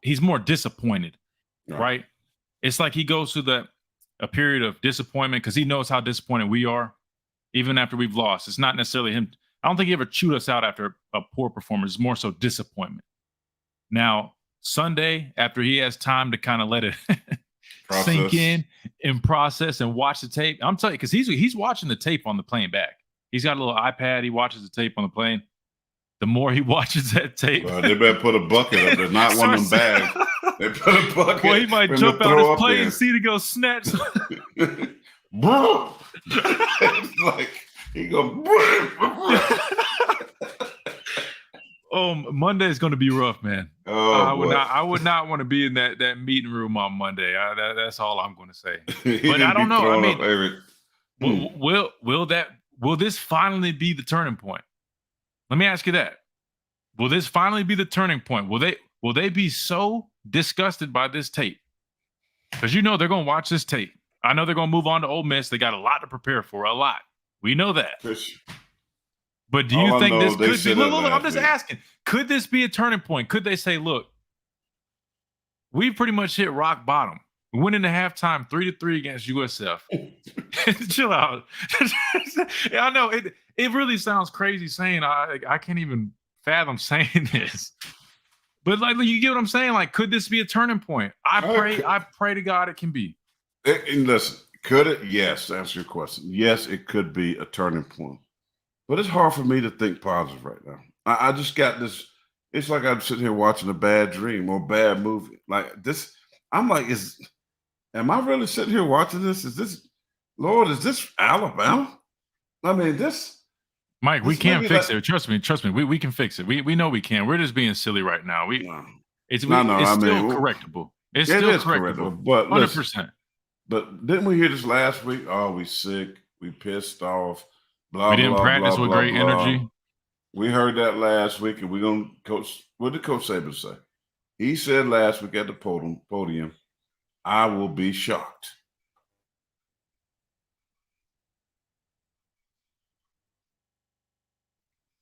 He's more disappointed, right? It's like he goes through a period of disappointment because he knows how disappointed we are, even after we've lost. It's not necessarily him. I don't think he ever chewed us out after a poor performance. It's more so disappointment. Now, Sunday, after he has time to kind of let it sink in and process and watch the tape. I'm telling you, because he's watching the tape on the plane back. He's got a little iPad. He watches the tape on the plane. The more he watches that tape, they better put a bucket up there, not one of them bags. They put a bucket. Well, he might jump out his plane seat and go snatch. Bro, it's like he go. Oh, Monday is going to be rough, man. Oh, I would not want to be in that meeting room on Monday. That's all I'm going to say. But I don't know. I mean, will this finally be the turning point? Let me ask you that. Will this finally be the turning point? Will they be so disgusted by this tape? Because they're going to watch this tape. I know they're going to move on to Ole Miss. They got a lot to prepare for. A lot. We know that. But do you think this could be? Look, I'm just asking. Could this be a turning point? Could they say, look, we pretty much hit rock bottom. We went into halftime 3-3 against USF. Chill out. Yeah, I know it really sounds crazy saying I can't even fathom saying this. But like you get what I'm saying? Like, could this be a turning point? I pray to God it can be. And listen, could it? Yes, to answer your question. Yes, it could be a turning point. But it's hard for me to think positive right now. I just got this. It's like I'm sitting here watching a bad dream or a bad movie. Like this, I'm like, am I really sitting here watching this? Is this Alabama? I mean, Mike, we can't fix it. Trust me. We can fix it. We know we can. We're just being silly right now. It's still correctable. It's still correctable. But 100%. But didn't we hear this last week? Oh, we sick. We pissed off. Blah, we didn't blah, practice blah, with blah, great blah. energy. We heard that last week, and we're going to coach. What did Coach Saban say? He said last week at the podium, I will be shocked.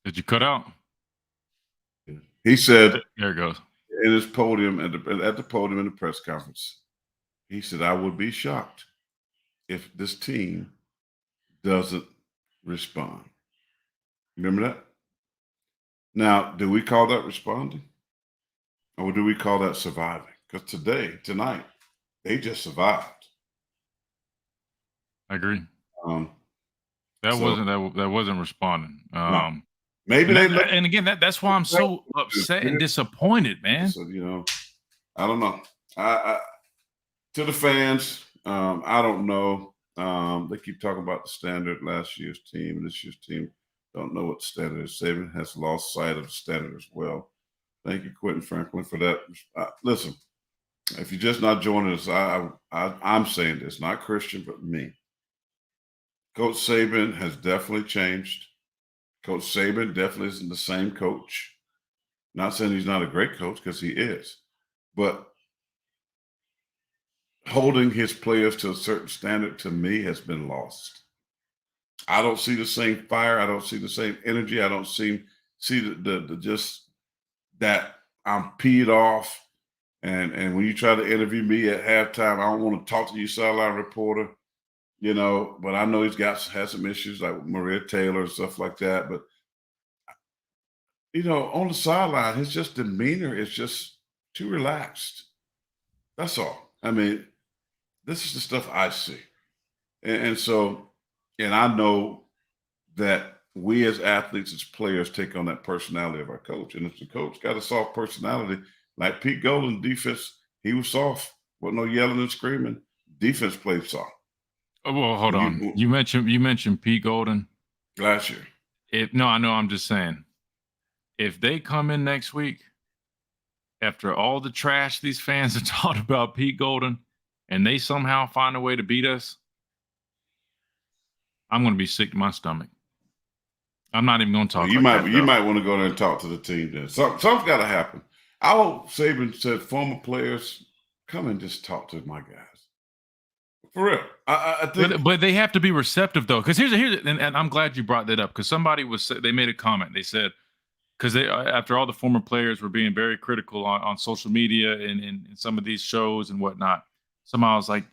Did you cut out? He said, there it goes. In his podium, at the podium in the press conference, he said, I would be shocked if this team doesn't respond. Remember that? Now, do we call that responding? Or do we call that surviving? Because tonight, they just survived. I agree. That wasn't responding. No. Maybe and again, that's why I'm so upset and disappointed, man. So, I don't know. I to the fans, I don't know. They keep talking about the standard last year's team and this year's team. Don't know what the standard is. Saban has lost sight of the standard as well. Thank you, Quentin Franklin, for that. Listen, if you're just not joining us, I'm saying this, not Christian, but me. Coach Saban has definitely changed. Coach Saban definitely isn't the same coach. Not saying he's not a great coach, because he is. But holding his players to a certain standard, to me, has been lost. I don't see the same fire. I don't see the same energy. I don't see the just that I'm peed off. And when you try to interview me at halftime, I don't want to talk to you, sideline reporter. But I know has some issues like with Maria Taylor and stuff like that. But on the sideline, his just demeanor is just too relaxed. That's all. I mean, this is the stuff I see. And so, and I know that we as athletes, as players, take on that personality of our coach. And if the coach got a soft personality, like Pete Golden, defense, he was soft. Wasn't no yelling and screaming. Defense played soft. Oh, well, hold on. You mentioned Pete Golden last year. No, I know. I'm just saying, if they come in next week after all the trash these fans have talked about Pete Golden, and they somehow find a way to beat us, I'm going to be sick to my stomach. I'm not even going to talk. You might want to go there and talk to the team. Then something's got to happen. I hope Saban said, former players, come and just talk to my guys. For real. I think, but they have to be receptive, though, because here's and I'm glad you brought that up, because they made a comment. They said, because after all the former players were being very critical on social media and in some of these shows and whatnot, somehow I was like,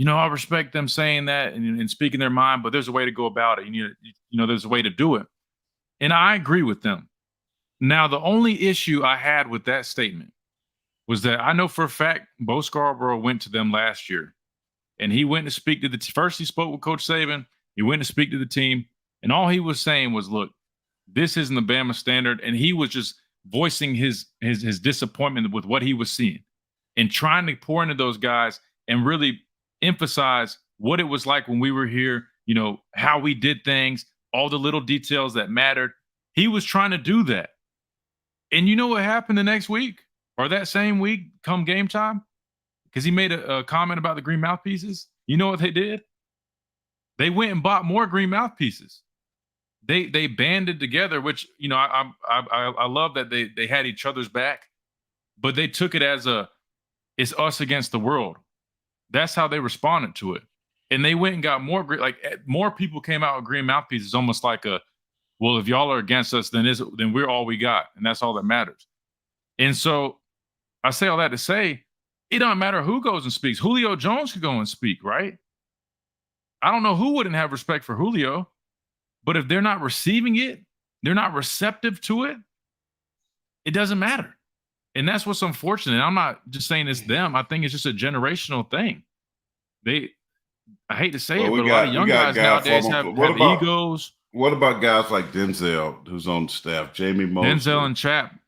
I respect them saying that and speaking their mind, but there's a way to go about it. There's a way to do it. And I agree with them. Now, the only issue I had with that statement was that I know for a fact Bo Scarborough went to them last year, and he went to speak to first he spoke with Coach Saban. He went to speak to the team, and all he was saying was, look, this isn't the Bama standard. And he was just voicing his disappointment with what he was seeing and trying to pour into those guys and really emphasize what it was like when we were here, how we did things, all the little details that mattered. He was trying to do that. And you know what happened the next week or that same week come game time? Because he made a comment about the green mouthpieces. You know what they did? They went and bought more green mouthpieces. They banded together, which, I love that they had each other's back, but they took it as it's us against the world. That's how they responded to it. And they went and got more people came out with green mouthpieces, almost like well, if y'all are against us, then we're all we got. And that's all that matters. And so I say all that to say, It don't matter who goes and speaks. Julio Jones could go and speak, right? I don't know who wouldn't have respect for Julio, but if they're not receiving it, they're not receptive to it, it doesn't matter. And that's what's unfortunate. I'm not just saying it's them. I think it's just a generational thing. I hate to say it, but a lot of young guys nowadays have egos. What about guys like Denzel, who's on the staff, Jamie Mosley? Denzel and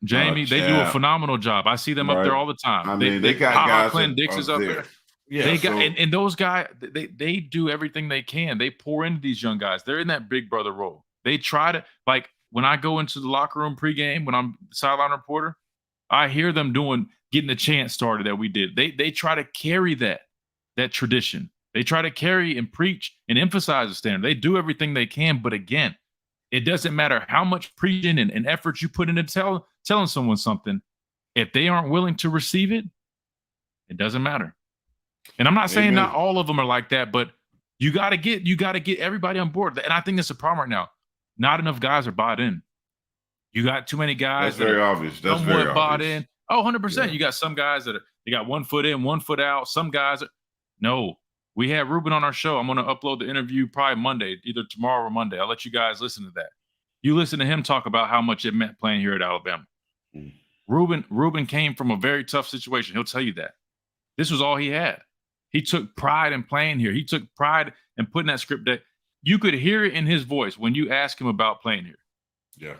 Jamie, they do a phenomenal job. I see them up there all the time. I mean, they got guys Clint Dix is up there. Yeah, they got, and those guys, they do everything they can. They pour into these young guys. They're in that big brother role. They try to, like, when I go into the locker room pregame, when I'm the sideline reporter, I hear them getting the chant started that we did. They try to carry that tradition. They try to carry and preach and emphasize the standard. They do everything they can, but again, it doesn't matter how much preaching and effort you put into telling someone something. If they aren't willing to receive it, it doesn't matter. And I'm not saying not all of them are like that, but you got to get everybody on board. And I think that's a problem right now. Not enough guys are bought in. You got too many guys. That's very obvious. That's very obvious. Bought in. Oh, 100%. Yeah. You got some guys they got 1 foot in, 1 foot out. Some guys no. We had Ruben on our show. I'm going to upload the interview probably Monday, either tomorrow or Monday. I'll let you guys listen to that. You listen to him talk about how much it meant playing here at Alabama. Mm. Ruben came from a very tough situation. He'll tell you that. This was all he had. He took pride in playing here. He took pride in putting that script that you could hear it in his voice when you ask him about playing here. Yeah.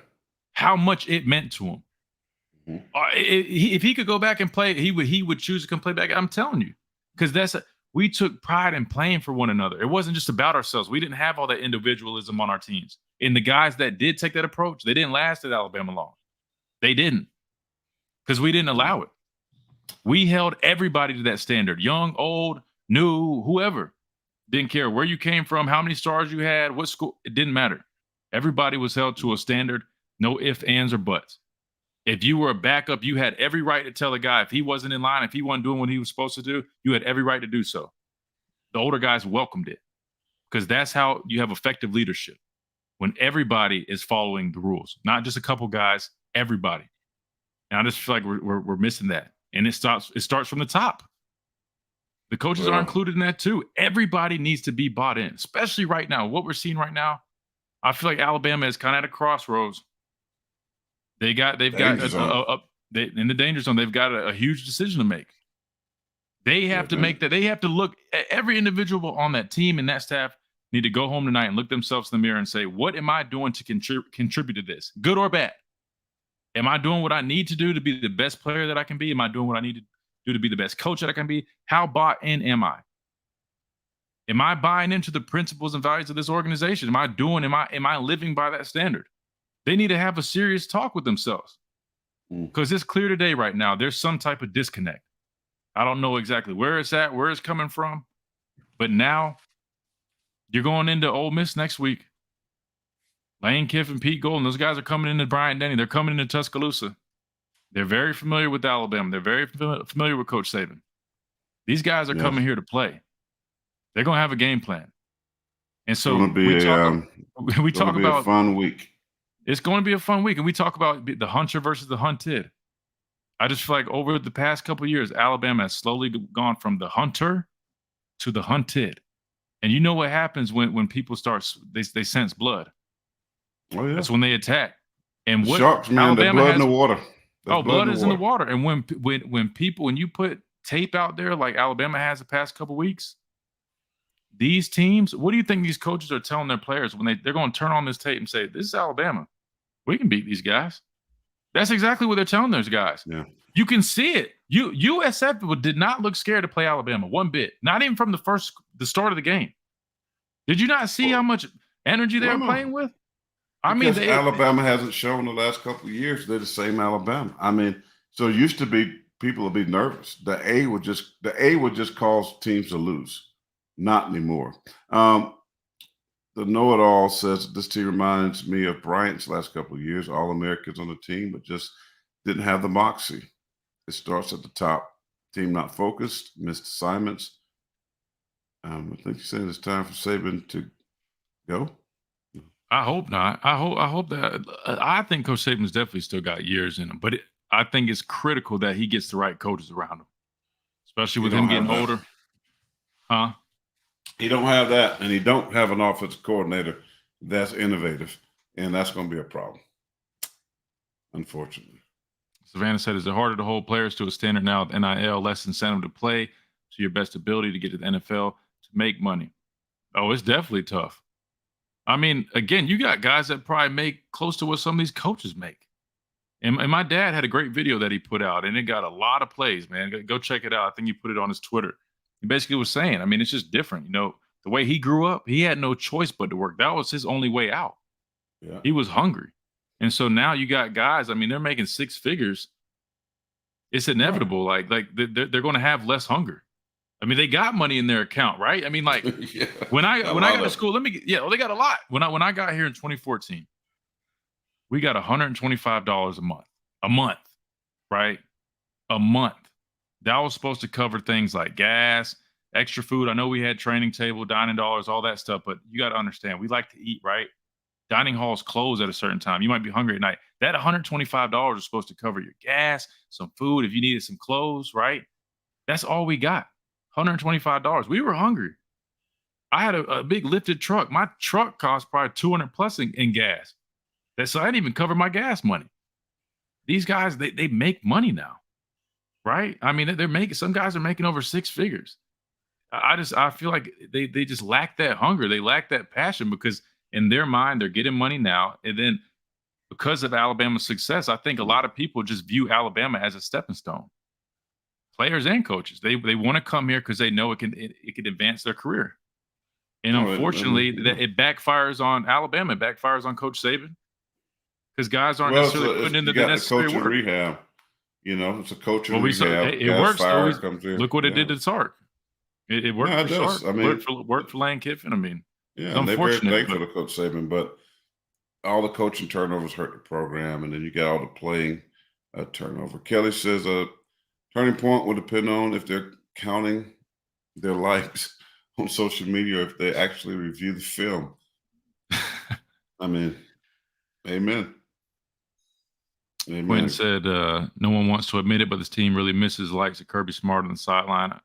How much it meant to him. Mm-hmm. If he could go back and play, he would choose to come play back. I'm telling you, because we took pride in playing for one another. It wasn't just about ourselves. We didn't have all that individualism on our teams. And the guys that did take that approach, they didn't last at Alabama long. They didn't, because we didn't allow it. We held everybody to that standard, young, old, new, whoever. Didn't care where you came from, how many stars you had, what school. It didn't matter. Everybody was held to a standard, no ifs, ands, or buts. If you were a backup, you had every right to tell a guy if he wasn't in line, if he wasn't doing what he was supposed to do, you had every right to do so. The older guys welcomed it, because that's how you have effective leadership, when everybody is following the rules, not just a couple guys, everybody. And I just feel like we're missing that. And it starts from the top. The coaches are included in that too. Everybody needs to be bought in, especially right now. What we're seeing right now, I feel like Alabama is kind of at a crossroads. They've got in the danger zone. They've got a huge decision to make. They have to make that. They have to look at every individual on that team and that staff need to go home tonight and look themselves in the mirror and say, what am I doing to contribute to this, good or bad? Am I doing what I need to do to be the best player that I can be? Am I doing what I need to do to be the best coach that I can be? How bought in am I? Am I buying into the principles and values of this organization? Am I living by that standard? They need to have a serious talk with themselves, because it's clear today right now there's some type of disconnect. I don't know exactly where it's at, where it's coming from, but now you're going into Ole Miss next week. Lane Kiffin, Pete Golden, those guys are coming into Bryant-Denny. They're coming into Tuscaloosa. They're very familiar with Alabama. They're very familiar with Coach Saban. These guys are coming here to play. They're going to have a game plan. And so we talk about a fun week. It's going to be a fun week. And we talk about the hunter versus the hunted. I just feel like over the past couple of years, Alabama has slowly gone from the hunter to the hunted. And you know what happens when people start, they sense blood. Oh, yeah. That's when they attack. And what sharks, man, Alabama blood in the water. Blood is in the water. And when you put tape out there like Alabama has the past couple of weeks, these teams, what do you think these coaches are telling their players when they're going to turn on this tape and say, this is Alabama? We can beat these guys. That's exactly what they're telling those guys. Yeah. You can see it. USF did not look scared to play Alabama one bit. Not even from the start of the game. Did you not see how much energy they were playing with? Alabama hasn't shown the last couple of years they're the same Alabama. I mean, so it used to be people would be nervous. The A would just cause teams to lose. Not anymore. The know-it-all says this team reminds me of Bryant's last couple of years, All-Americans on the team, but just didn't have the moxie. It starts at the top. Team not focused, missed assignments. I think you're saying it's time for Saban to go. I hope not. I hope that. I think Coach Saban's definitely still got years in him, but I think it's critical that he gets the right coaches around him, especially with him getting older. Huh? He don't have that, and he don't have an offensive coordinator that's innovative, and that's going to be a problem, unfortunately. Savannah said, is it harder to hold players to a standard now with NIL, less incentive to play to your best ability to get to the NFL to make money? Oh, it's definitely tough. I mean, again, you got guys that probably make close to what some of these coaches make. And my dad had a great video that he put out, and it got a lot of plays, man. Go check it out. I think he put it on his Twitter. He basically was saying, I mean, it's just different. You know, the way he grew up, he had no choice but to work. That was his only way out. Yeah. He was hungry. And so now you got guys, I mean, they're making six figures. It's inevitable. Right. Like they're going to have less hunger. I mean, they got money in their account, right? I mean, like Yeah. when I got to school, they got a lot. When I got here in 2014, we got $125 a month, right? A month. That was supposed to cover things like gas, extra food. I know we had training table, dining dollars, all that stuff, but you got to understand, we like to eat, right? Dining halls close at a certain time. You might be hungry at night. That $125 is supposed to cover your gas, some food, if you needed some clothes, right? That's all we got. $125. We were hungry. I had a big lifted truck. My truck cost probably 200 plus in gas. So I didn't even cover my gas money. These guys, they make money now, right? I mean, some guys are making over six figures. I feel like they just lack that hunger. They lack that passion because in their mind, they're getting money now. And then because of Alabama's success, I think a lot of people just view Alabama as a stepping stone. Players and coaches, they want to come here because they know it can advance their career. And unfortunately, it backfires on Alabama. It backfires on Coach Saban because guys aren't necessarily putting in the necessary work. Rehab. You know, it's a coaching rehab. It works. Look what it did to Sark. It worked for Sark. I mean, worked for Lane Kiffin. I mean, yeah, and they're very thankful to Coach Saban, but all the coaching turnovers hurt the program, and then you got all the playing turnover. Kelly says turning point will depend on if they're counting their likes on social media or if they actually review the film. I mean, amen. Amen. Quinn said, no one wants to admit it, but this team really misses the likes of Kirby Smart on the sideline.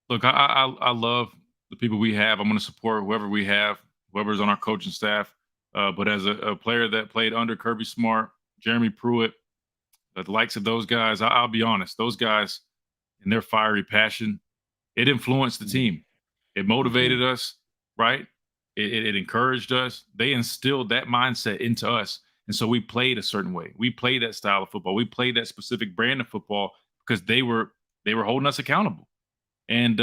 Look, I love the people we have. I'm going to support whoever we have, whoever's on our coaching staff. But as a player that played under Kirby Smart, Jeremy Pruitt, the likes of those guys, I'll be honest, those guys and their fiery passion, it influenced the team. It motivated us, right? It encouraged us. They instilled that mindset into us. And so we played a certain way. We played that style of football. We played that specific brand of football because they were holding us accountable. And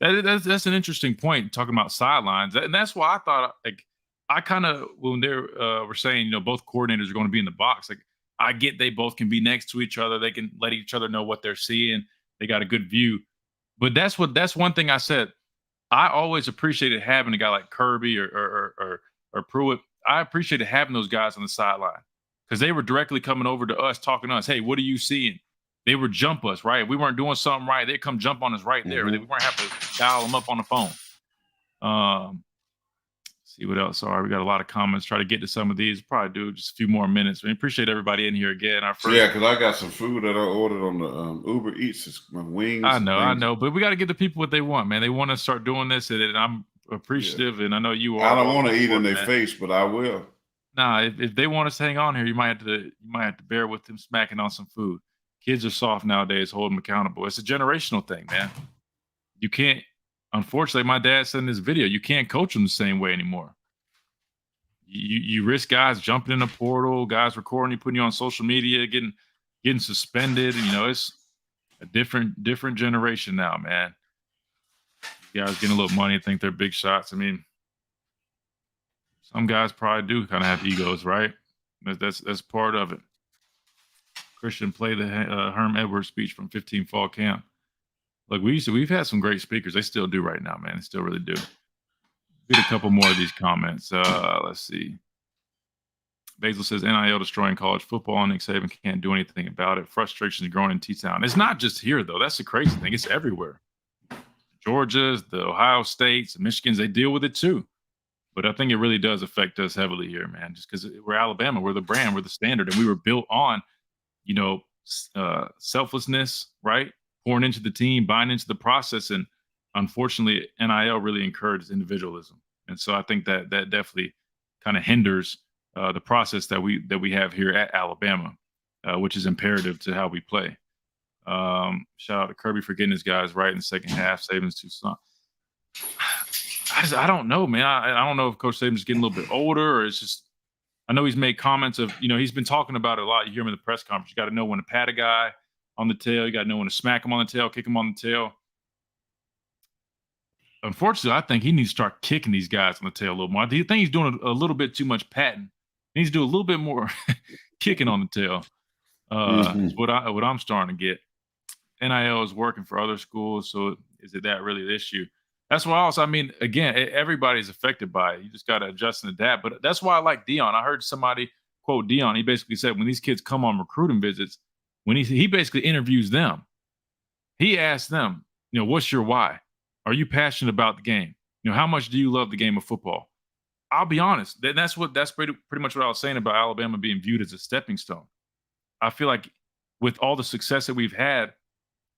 that's an interesting point, talking about sidelines. And that's why I thought, like, I kind of, when they were saying, you know, both coordinators are going to be in the box, like, I get they both can be next to each other. They can let each other know what they're seeing. They got a good view. But that's one thing I said. I always appreciated having a guy like Kirby or Pruitt. I appreciated having those guys on the sideline because they were directly coming over to us, talking to us. Hey, what are you seeing? They would jump us, right? If we weren't doing something right, they'd come jump on us right there. We weren't having to dial them up on the phone. See what else. All right, we got a lot of comments. Try to get to some of these. Probably do just a few more minutes. We appreciate everybody in here again. Yeah, because I got some food that I ordered on the Uber Eats. It's my wings. I know, but we got to give the people what they want, man. They want to start doing this, and I'm appreciative, and I know you are. I don't want to eat in their face, but I will. Nah, if they want us to hang on here, you might have to bear with them smacking on some food. Kids are soft nowadays. Hold them accountable. It's a generational thing, man. You can't. Unfortunately, my dad said in this video, you can't coach them the same way anymore. You risk guys jumping in a portal, guys recording you, putting you on social media, getting suspended. And, you know, it's a different generation now, man. You guys getting a little money, think they're big shots. I mean, some guys probably do kind of have egos, right? That's part of it. Christian, play the Herm Edwards speech from 15 fall camp. Look, we've had some great speakers. They still do right now, man. They still really do. Get a couple more of these comments. Let's see. Basil says, NIL destroying college football. Nick Saban can't do anything about it. Frustration is growing in T-Town. It's not just here, though. That's the crazy thing. It's everywhere. Georgia's, the Ohio States, the Michigans, they deal with it too. But I think it really does affect us heavily here, man, just because we're Alabama. We're the brand. We're the standard. And we were built on, you know, selflessness, right? pouring into the team, buying into the process. And unfortunately, NIL really encourages individualism. And so I think that definitely kind of hinders the process that we have here at Alabama, which is imperative to how we play. Shout out to Kirby for getting his guys right in the second half, Saban's too strong. I don't know, man. I don't know if Coach Saban's getting a little bit older, or it's just, I know he's made comments of, he's been talking about it a lot. You hear him in the press conference. You got to know when to pat a guy on the tail. You got to know when to smack him on the tail, kick him on the tail. Unfortunately, I think he needs to start kicking these guys on the tail a little more. I think he's doing a little bit too much patting. He needs to do a little bit more kicking on the tail. Is what I'm starting to get. NIL is working for other schools, so is it that really the issue? That's why also, again, everybody's affected by it. You just got to adjust and adapt. But that's why I like Dion. I heard somebody quote Dion. He basically said when these kids come on recruiting visits, when he basically interviews them, he asks them, what's your why? Are you passionate about the game? How much do you love the game of football? I'll be honest. That's pretty much what I was saying about Alabama being viewed as a stepping stone. I feel like with all the success that we've had,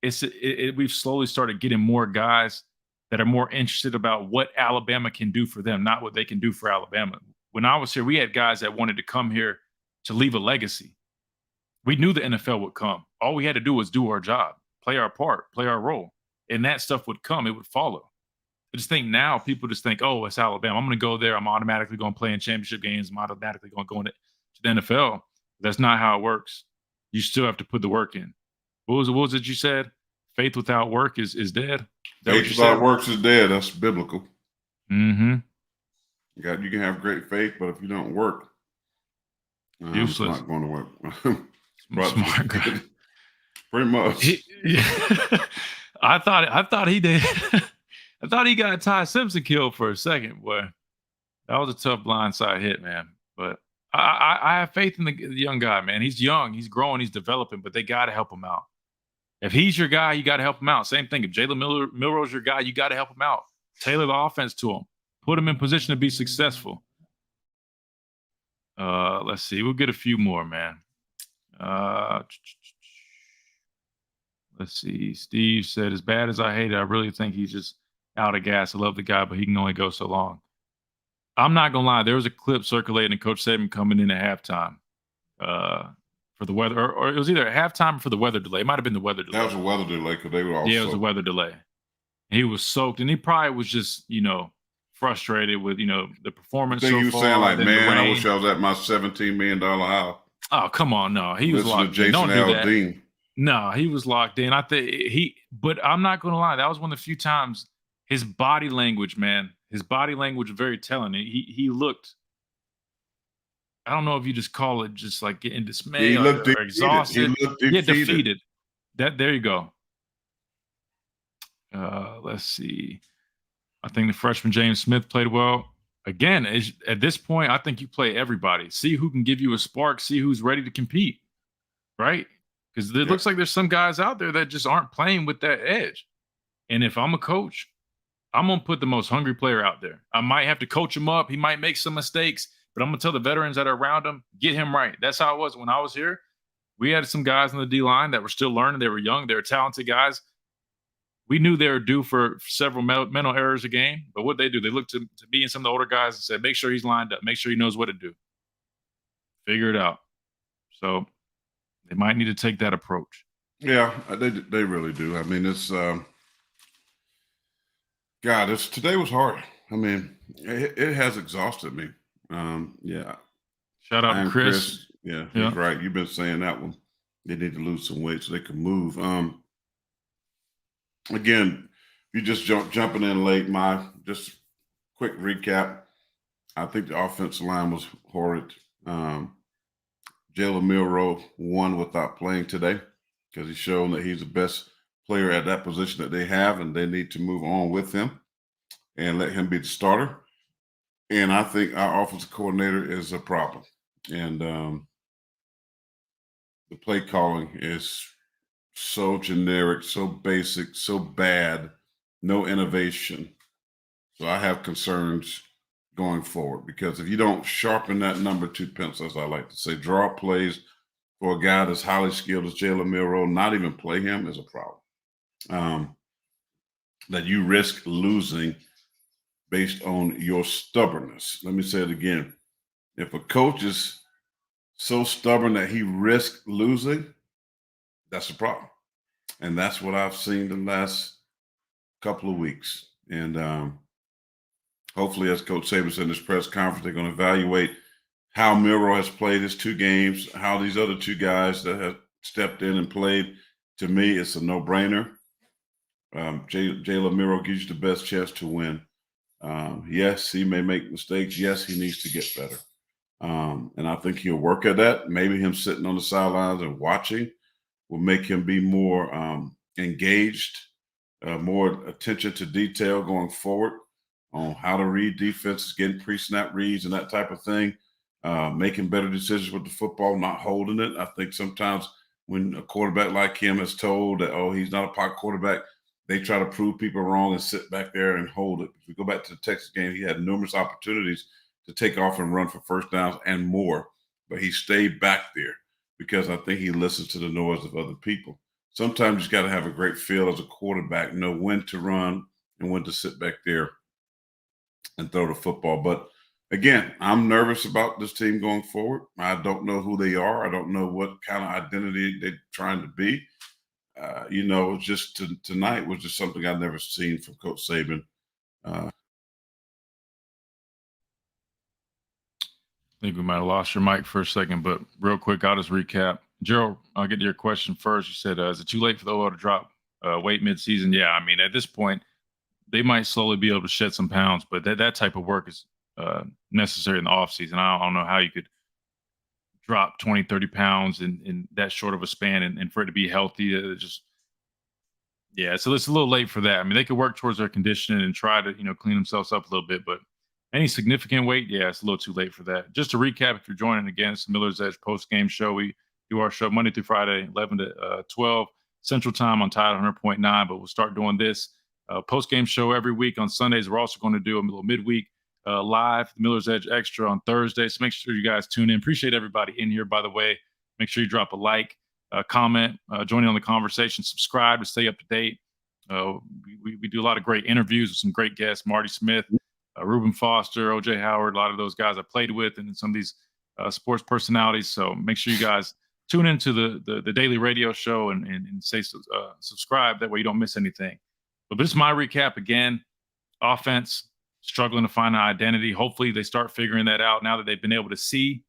we've slowly started getting more guys that are more interested about what Alabama can do for them, not what they can do for Alabama. When I was here, we had guys that wanted to come here to leave a legacy. We knew the NFL would come. All we had to do was do our job, play our part, play our role. And that stuff would come. It would follow. I just think now people just think, oh, it's Alabama. I'm going to go there. I'm automatically going to play in championship games. I'm automatically going to go into the NFL. That's not how it works. You still have to put the work in. What was it you said? Faith without work is dead. Faith without works is dead. That's biblical. Mm-hmm. You can have great faith, but if you don't work, it's not going to work. Smart guy. Pretty much. I thought he did. I thought he got Ty Simpson killed for a second, boy. That was a tough blindside hit, man. But I have faith in the young guy, man. He's young, he's growing, he's developing, but they got to help him out. If he's your guy, you got to help him out. Same thing. If Jalen Milroe's your guy, you got to help him out. Tailor the offense to him. Put him in position to be successful. Let's see. We'll get a few more, man. Let's see. Steve said, as bad as I hate it, I really think he's just out of gas. I love the guy, but he can only go so long. I'm not going to lie. There was a clip circulating of Coach Saban coming in at halftime for the weather, or it was either at halftime or for the weather delay. It might have been the weather delay. That was a weather delay because they were all soaked. It was a weather delay. He was soaked, and he probably was just, frustrated with, the performance so far. He was saying like, man, I wish I was at my $17 million house. Oh, come on. No, he was locked in. Don't do that. No, he was locked in. But I'm not going to lie. That was one of the few times his body language, man, his body language was very telling. He looked, I don't know if you just call it just like getting dismayed or exhausted. He looked defeated. There you go. Let's see. I think the freshman James Smith played well. Again, at this point, I think you play everybody. See who can give you a spark. See who's ready to compete, right? Because it looks like there's some guys out there that just aren't playing with that edge. And if I'm a coach, I'm going to put the most hungry player out there. I might have to coach him up. He might make some mistakes, but I'm going to tell the veterans that are around him, get him right. That's how it was when I was here. We had some guys on the D-line that were still learning. They were young. They were talented guys. We knew they were due for several mental errors a game, but what they do, they looked to me and some of the older guys and said, make sure he's lined up. Make sure he knows what to do. Figure it out. So they might need to take that approach. Yeah, they really do. I mean, it's today was hard. I mean, it has exhausted me. Yeah. Shout out to Chris. Yeah, he's right. You've been saying that one. They need to lose some weight so they can move. Again, you just jumping in late. Just quick recap. I think the offensive line was horrid. Jalen Milroe won without playing today because he's shown that he's the best player at that position that they have, and they need to move on with him and let him be the starter. And I think our offensive coordinator is a problem. And the play calling is so generic, so basic, so bad, no innovation. So I have concerns going forward because if you don't sharpen that number 2 pencil, as I like to say, draw plays for a guy that's highly skilled as Jalen Milroe, not even play him is a problem. that you risk losing based on your stubbornness. Let me say it again. If a coach is so stubborn that he risks losing, that's a problem. And that's what I've seen the last couple of weeks. And hopefully, as Coach Saban said in this press conference, they're going to evaluate how Miro has played his 2 games, how these other 2 guys that have stepped in and played. To me, it's a no-brainer. Jalen Miro gives you the best chance to win. Yes, he may make mistakes. Yes, he needs to get better. And I think he'll work at that. Maybe him sitting on the sidelines and watching will make him be more engaged, more attention to detail going forward on how to read defenses, getting pre-snap reads and that type of thing, making better decisions with the football, not holding it. I think sometimes when a quarterback like him is told that, oh, he's not a pocket quarterback, they try to prove people wrong and sit back there and hold it. If we go back to the Texas game, he had numerous opportunities to take off and run for first downs and more, but he stayed back there because I think he listens to the noise of other people. Sometimes you just got to have a great feel as a quarterback, know when to run and when to sit back there and throw the football. But again, I'm nervous about this team going forward. I don't know who they are. I don't know what kind of identity they're trying to be. Just tonight was just something I've never seen from Coach Saban. I think we might have lost your mic for a second, but real quick, I'll just recap. Gerald, I'll get to your question first. You said, is it too late for the OL to drop weight midseason? Yeah, I mean, at this point, they might slowly be able to shed some pounds, but that type of work is necessary in the offseason. I don't know how you could drop 20, 30 pounds in that short of a span and for it to be healthy. So it's a little late for that. I mean, they could work towards their conditioning and try to, clean themselves up a little bit, but any significant weight, it's a little too late for that. Just to recap, if you're joining again, it's the Miller's Edge post-game show. We do our show Monday through Friday, 11 to 12 Central Time on Tide 100.9, but we'll start doing this post-game show every week on Sundays. We're also going to do a little midweek live, the Miller's Edge Extra on Thursday. So make sure you guys tune in. Appreciate everybody in here, by the way. Make sure you drop a like, comment, join in on the conversation, subscribe to stay up to date. We do a lot of great interviews with some great guests, Marty Smith, Reuben Foster, OJ Howard, a lot of those guys I played with, and some of these sports personalities. So make sure you guys tune into the daily radio show and say subscribe. That way you don't miss anything. But this is my recap again. Offense struggling to find an identity. Hopefully they start figuring that out now that they've been able to see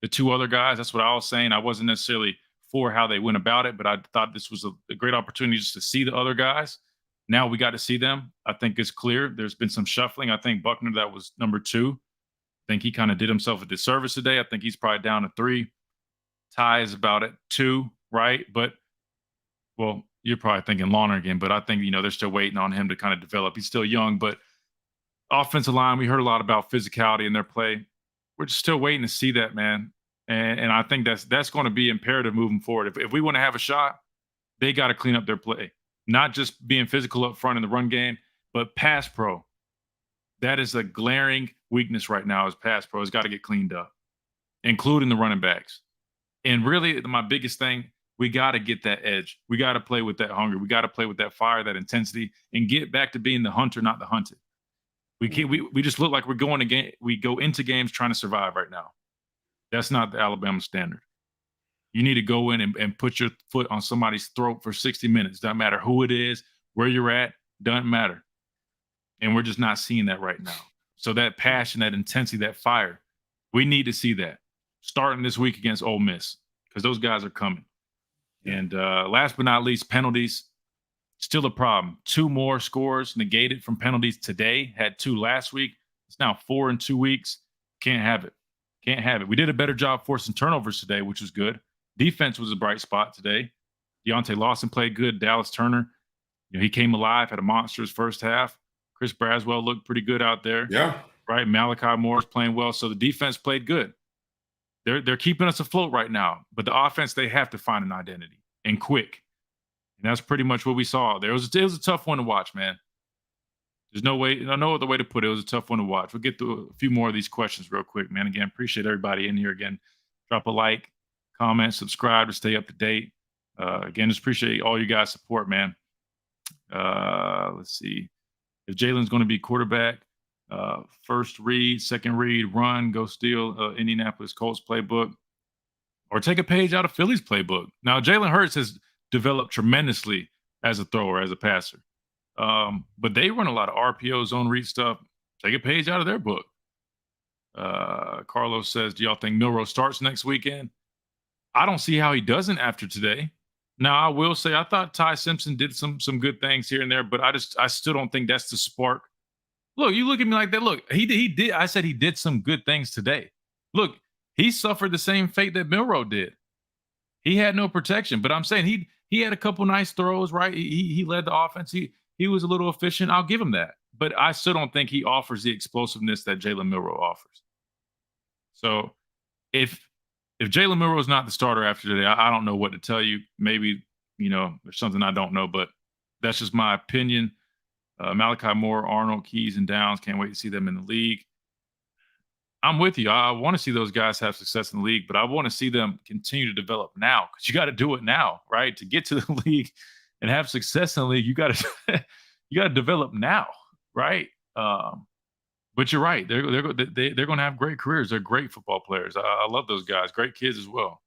the 2 other guys. That's what I was saying. I wasn't necessarily for how they went about it, but I thought this was a great opportunity just to see the other guys. Now we got to see them. I think it's clear. There's been some shuffling. I think Buckner, that was number 2. I think he kind of did himself a disservice today. I think he's probably down to 3. Ty is about at 2, right? But, well, you're probably thinking Lawner again, but I think, they're still waiting on him to kind of develop. He's still young, but offensive line, we heard a lot about physicality in their play. We're just still waiting to see that, man. And I think that's going to be imperative moving forward. If we want to have a shot, they got to clean up their play. Not just being physical up front in the run game, but pass pro. That is a glaring weakness right now is pass pro. It's got to get cleaned up, including the running backs. And really, my biggest thing, we got to get that edge. We got to play with that hunger. We got to play with that fire, that intensity, and get back to being the hunter, not the hunted. We just look like we go into games trying to survive right now. That's not the Alabama standard. You need to go in and put your foot on somebody's throat for 60 minutes. Doesn't matter who it is, where you're at, doesn't matter. And we're just not seeing that right now. So that passion, that intensity, that fire, we need to see that starting this week against Ole Miss because those guys are coming. And last but not least, penalties, still a problem. 2 more scores negated from penalties today. Had 2 last week. It's now 4 in 2 weeks. Can't have it. Can't have it. We did a better job forcing turnovers today, which was good. Defense was a bright spot today. Deontay Lawson played good. Dallas Turner, he came alive, had a monstrous first half. Chris Braswell looked pretty good out there. Yeah. Right. Malachi Moore's playing well. So the defense played good. They're keeping us afloat right now. But the offense, they have to find an identity and quick. And that's pretty much what we saw. It was a tough one to watch, man. There's no other way to put it. It was a tough one to watch. We'll get through a few more of these questions real quick, man. Again, appreciate everybody in here. Again, drop a like, comment, subscribe to stay up to date. Again, just appreciate all you guys' support, man. Let's see. If Jalen's going to be quarterback, first read, second read, run, go steal Indianapolis Colts playbook, or take a page out of Philly's playbook. Now, Jalen Hurts has developed tremendously as a thrower, as a passer. But they run a lot of RPO, zone read stuff. Take a page out of their book. Carlos says, do y'all think Milroe starts next weekend? I don't see how he doesn't after today. Now, I will say I thought Ty Simpson did some good things here and there, but I still don't think that's the spark. Look, you look at me like that. Look, he did. I said he did some good things today. Look, he suffered the same fate that Milroe did. He had no protection, but I'm saying he had a couple nice throws, right? He led the offense. He was a little efficient. I'll give him that. But I still don't think he offers the explosiveness that Jalen Milroe offers. So if Jalen Milroe is not the starter after today, I don't know what to tell you. Maybe, there's something I don't know, but that's just my opinion. Malachi Moore, Arnold, Keys, and Downs. Can't wait to see them in the league. I'm with you. I want to see those guys have success in the league, but I want to see them continue to develop now, because you got to do it now, right? To get to the league and have success in the league, you got to develop now, right? But you're right. They're going to have great careers. They're great football players. I love those guys. Great kids as well.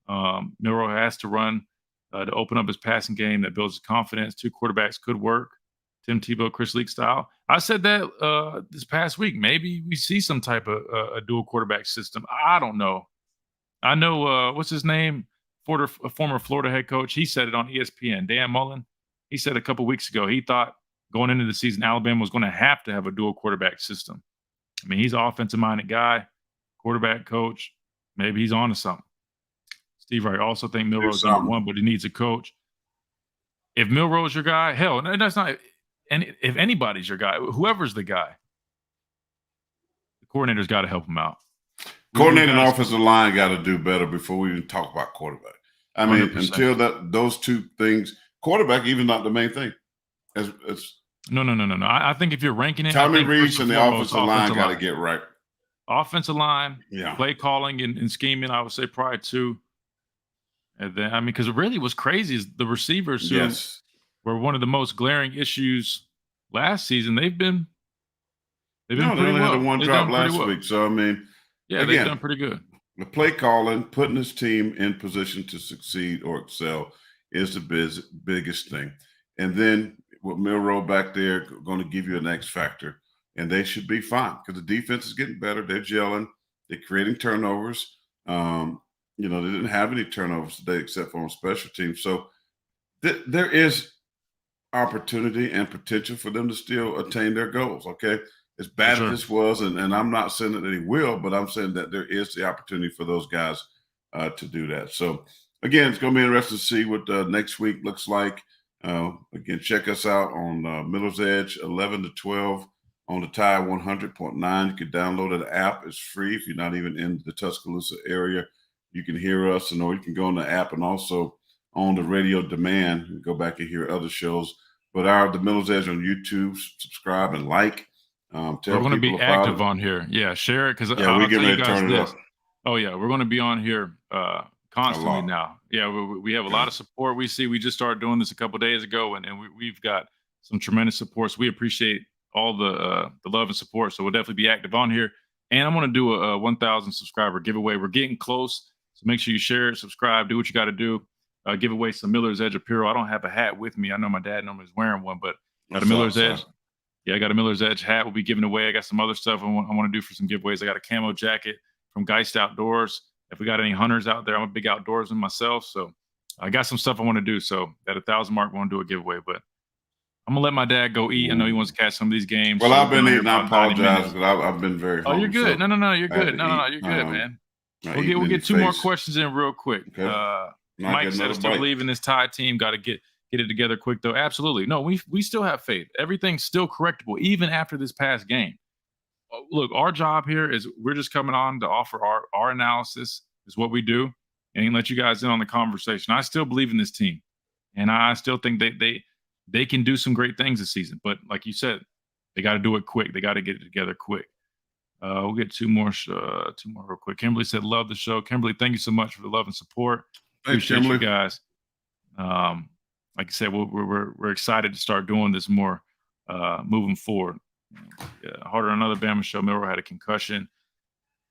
Milroe has to run to open up his passing game that builds his confidence. Two quarterbacks could work. Tim Tebow, Chris Leak style. I said that this past week. Maybe we see some type of a dual quarterback system. I don't know. I know, what's his name? A former Florida head coach. He said it on ESPN. Dan Mullen. He said a couple weeks ago he thought going into the season Alabama was going to have a dual quarterback system. I mean, he's an offensive-minded guy, quarterback coach. Maybe he's on to something. Steve Wright also think Milroe's number one, but he needs a coach. If Milroe's your guy, hell, that's not – and if anybody's your guy, whoever's the guy, the coordinator's got to help him out. Coordinator and offensive line got to do better before we even talk about quarterback. I mean, 100%. until those two things, quarterback even not the main thing. No. I think if you're ranking it, Tommy Reese and the offensive line got to get right. Offensive line, play calling and scheming, I would say probably two. And then, because it really was crazy is the receivers who were one of the most glaring issues last season. They've been pretty well. They only had one drop last week. So, they've done pretty good. The play calling, putting his team in position to succeed or excel is the biggest thing. And then with Milroe back there going to give you an X factor, and they should be fine because the defense is getting better. They're gelling. They're creating turnovers. They didn't have any turnovers today except for on special teams. So there is opportunity and potential for them to still attain their goals, okay? As bad as this was, and I'm not saying that they will, but I'm saying that there is the opportunity for those guys to do that. So, again, it's going to be interesting to see what next week looks like. Again, check us out on Miller's Edge, 11 to 12 on the Tide 100.9. You can download the app. It's free if you're not even in the Tuscaloosa area. You can hear us, or you can go on the app and also on the radio demand and go back and hear other shows. But the Miller's Edge on YouTube, subscribe and like. We're going to be active on here. Yeah, share it because we're getting ready to turn it up. Oh, yeah, we're going to be on here constantly now. Yeah, we have a lot of support. We just started doing this a couple of days ago, and we've got some tremendous support. So we appreciate all the love and support. So we'll definitely be active on here. And I'm going to do a 1,000 subscriber giveaway. We're getting close. So make sure you share it, subscribe, do what you got to do. Give away some Miller's Edge apparel. I don't have a hat with me. I know my dad normally is wearing one, but got a Miller's Edge. Yeah, I got a Miller's Edge hat we'll be giving away. I got some other stuff I want to do for some giveaways. I got a camo jacket from Geist Outdoors. If we got any hunters out there, I'm a big outdoorsman myself. So I got some stuff I want to do. So at 1,000 mark, we want to do a giveaway. But I'm going to let my dad go eat. I know he wants to catch some of these games. Well, I've been eating. I apologize because I've been very hungry. Oh, you're good. So no, you're good. No, you're good, man. We'll get two more questions in real quick. Okay. Mike said, I still believe in this Tide team. Got to get it together quick, though. Absolutely. No, we still have faith. Everything's still correctable, even after this past game. Look, our job here is we're just coming on to offer our analysis is what we do and let you guys in on the conversation. I still believe in this team, and I still think they can do some great things this season. But like you said, they got to do it quick. They got to get it together quick. We'll get two more real quick. Kimberly said, love the show. Kimberly, thank you so much for the love and support. Thanks, Appreciate you guys. like I said, we're excited to start doing this more moving forward. Harder another Bama show. Milroe had a concussion.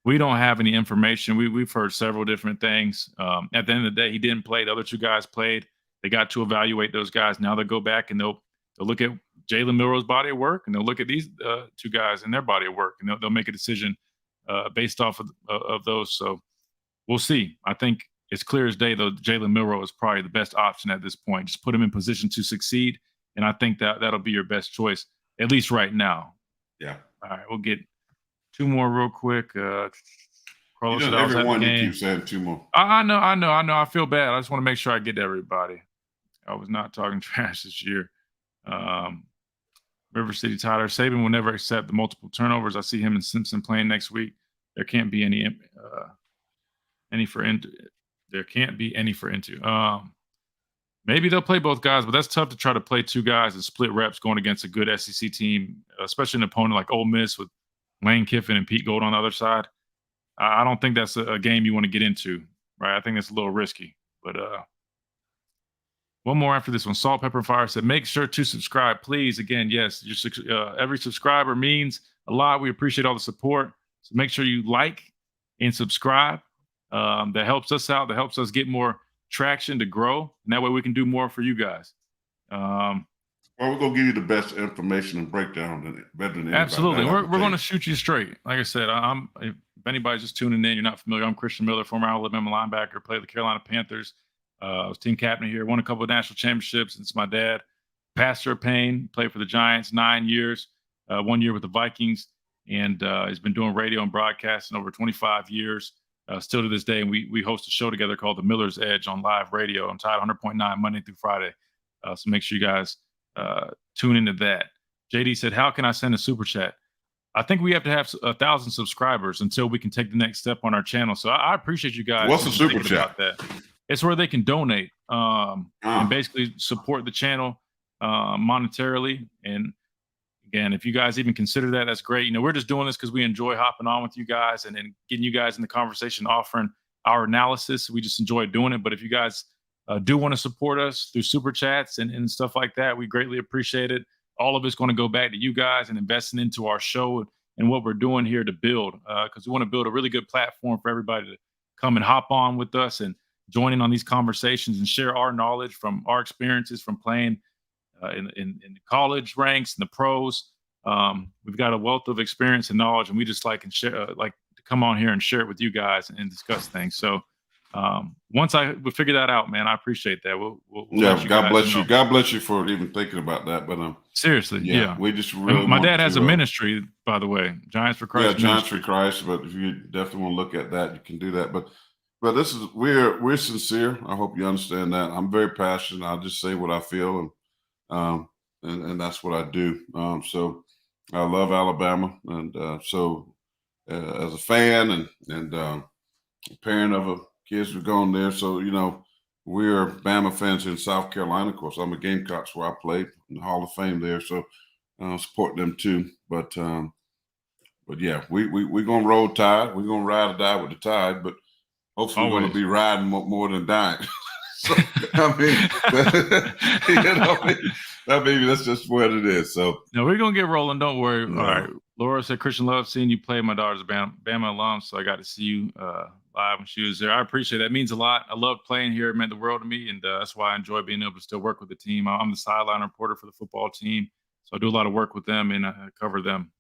We don't have any information. We've heard several different things. At the end of the day, he didn't play. The other two guys played. They got to evaluate those guys. Now they'll go back and they'll look at Jalen Milroe's body of work, and they'll look at these two guys and their body of work, and they'll make a decision based off of those. So we'll see. I think it's clear as day, though, Jalen Milroe is probably the best option at this point. Just put him in position to succeed, and I think that'll be your best choice, at least right now. Yeah. All right, we'll get two more real quick. Carlos, everyone you keep saying two more. I know. I feel bad. I just want to make sure I get to everybody. I was not talking trash this year. River City Tyler, Saban will never accept the multiple turnovers. I see him and Simpson playing next week. There can't be any for into. There can't be any for into. Maybe they'll play both guys, but that's tough to try to play two guys and split reps going against a good SEC team, especially an opponent like Ole Miss with Lane Kiffin and Pete Gold on the other side. I don't think that's a game you want to get into, right? I think that's a little risky. But one more after this one. Salt, Pepper, and Fire said, make sure to subscribe, please. Again, yes, every subscriber means a lot. We appreciate all the support. So make sure you like and subscribe. That helps us out. That helps us get more traction to grow. And that way we can do more for you guys. Well, we're going to give you the best information and breakdown better than anybody. Absolutely. We're going to shoot you straight. Like I said, if anybody's just tuning in, you're not familiar, I'm Christian Miller, former Alabama linebacker, played the Carolina Panthers. I was team captain here, won a couple of national championships. It's my dad, pastor of Payne, played for the Giants 9 years, 1 year with the Vikings, and he's been doing radio and broadcasting over 25 years. Still to this day, and we host a show together called The Miller's Edge on live radio. I'm tied 100.9 Monday through Friday. So make sure you guys tune into that. JD said, how can I send a super chat? I think we have to have 1,000 subscribers until we can take the next step on our channel. So I appreciate you guys. What's a super chat? That. It's where they can donate and basically support the channel monetarily. And again, if you guys even consider that, that's great. We're just doing this because we enjoy hopping on with you guys and getting you guys in the conversation, offering our analysis. We just enjoy doing it. But if you guys do want to support us through super chats and stuff like that, we greatly appreciate it. All of it's going to go back to you guys and investing into our show and what we're doing here to build, because we want to build a really good platform for everybody to come and hop on with us and join in on these conversations and share our knowledge from our experiences from playing in the college ranks and the pros. We've got a wealth of experience and knowledge, and we just like to come on here and share it with you guys and discuss things. So once we figure that out, man, I appreciate that. We'll God bless you. God bless you for even thinking about that. But seriously, yeah. We just really. My dad has a ministry, by the way, Giants for Christ. Yeah, Giants for Christ. But if you definitely want to look at that, you can do that. But this is we're sincere. I hope you understand that. I'm very passionate. I'll just say what I feel, and that's what I do. So I love Alabama, and so as a fan and a parent of a kids who've gone there, so we're Bama fans in South Carolina. Of course, I'm a Gamecocks where I played in the Hall of Fame there, so support them too. But yeah, we're gonna roll Tide. We're gonna ride or die with the Tide, but hopefully we're gonna be riding more than dying. So maybe that's just what it is. So no, we're gonna get rolling. Don't worry. No. All right. Laura said, Christian, love seeing you play. My daughter's a Bama alum, so I got to see you live when she was there. I appreciate that. It means a lot. I love playing here. It meant the world to me, and that's why I enjoy being able to still work with the team. I'm the sideline reporter for the football team, so I do a lot of work with them and I cover them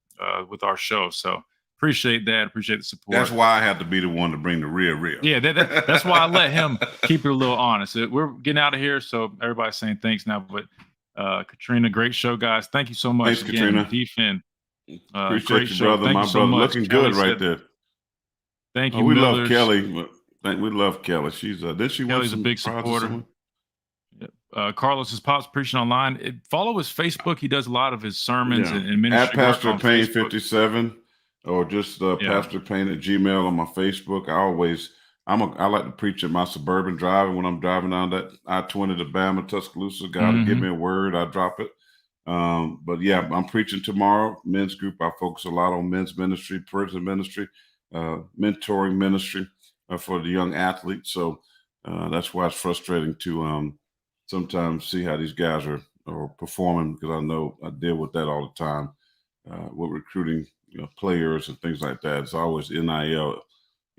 with our show. So appreciate that. Appreciate the support. That's why I have to be the one to bring the real. Yeah, that's why I let him keep it a little honest. We're getting out of here, so everybody's saying thanks now. But Katrina, great show, guys. Thank you so much. Thanks, Katrina. Defend. Appreciate you, brother. My brother looking good right there. Thank you. We love Kelly. We love Kelly. She's Kelly's a big supporter. Carlos' pops preaching online. Follow his Facebook. He does a lot of his sermons and ministry. At Pastor Payne 57, or just Pastor Payne at Gmail on my Facebook. I like to preach at my suburban driving when I'm driving down that I-20 to Bama, Tuscaloosa. God will give me a word, I drop it. But yeah, I'm preaching tomorrow. Men's group. I focus a lot on men's ministry, prison ministry, mentoring ministry for the young athletes. So that's why it's frustrating to sometimes see how these guys are performing, because I know I deal with that all the time with recruiting players and things like that. It's always NIL,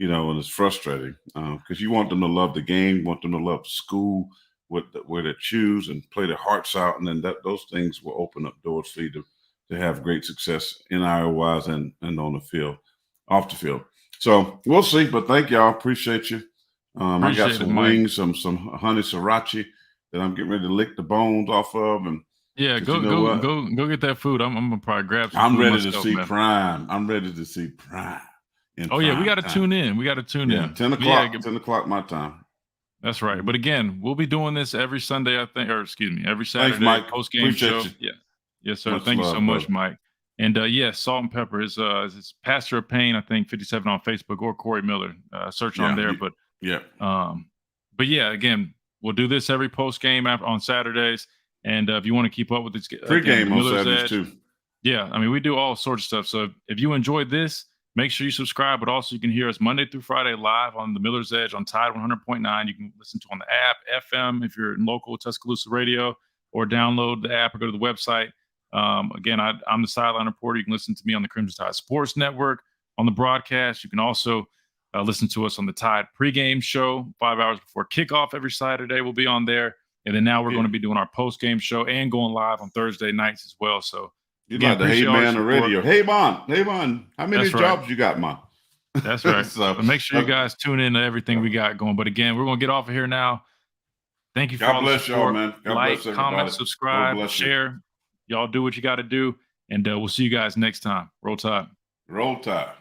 and it's frustrating because you want them to love the game, you want them to love school, where they choose and play their hearts out, and then those things will open up doors for you to have great success NIL-wise and on the field, off the field. So we'll see, but thank y'all. Appreciate you. I got some wings, some honey sriracha that I'm getting ready to lick the bones off of, and yeah, go get that food. I'm gonna probably grab some. I'm ready myself, to see man. Prime. I'm ready to see Prime. Oh yeah, we got to tune in. We got to tune in. 10 o'clock. 10 o'clock my time. That's right. But again, we'll be doing this every Sunday, I think, or excuse me, every Saturday. Thanks, Mike. Post game show. You. Yeah, yes, sir. Thank you so much, Mike. And Salt and Pepper is Pastor of Pain, I think, 57 on Facebook, or Corey Miller. Search on there. But yeah, again, we'll do this every post game on Saturdays. And if you want to keep up with this pregame on Saturdays too. Yeah, I mean, we do all sorts of stuff. So if you enjoyed this, make sure you subscribe. But also, you can hear us Monday through Friday live on the Miller's Edge on Tide 100.9. You can listen to on the app, FM if you're in local Tuscaloosa radio, or download the app or go to the website. Again, I'm the sideline reporter. You can listen to me on the Crimson Tide Sports Network on the broadcast. You can also listen to us on the Tide pregame show 5 hours before kickoff every Saturday. We'll be on there. And then now we're going to be doing our post-game show and going live on Thursday nights as well. So you got the Hey Man on radio. Hey man, how many jobs you got, man? That's right. So, but make sure you guys tune in to everything we got going. But again, we're going to get off of here now. Thank you for all the support. God bless y'all, man. God like, comment, subscribe, share. Y'all do what you got to do. And we'll see you guys next time. Roll Tide. Roll Tide.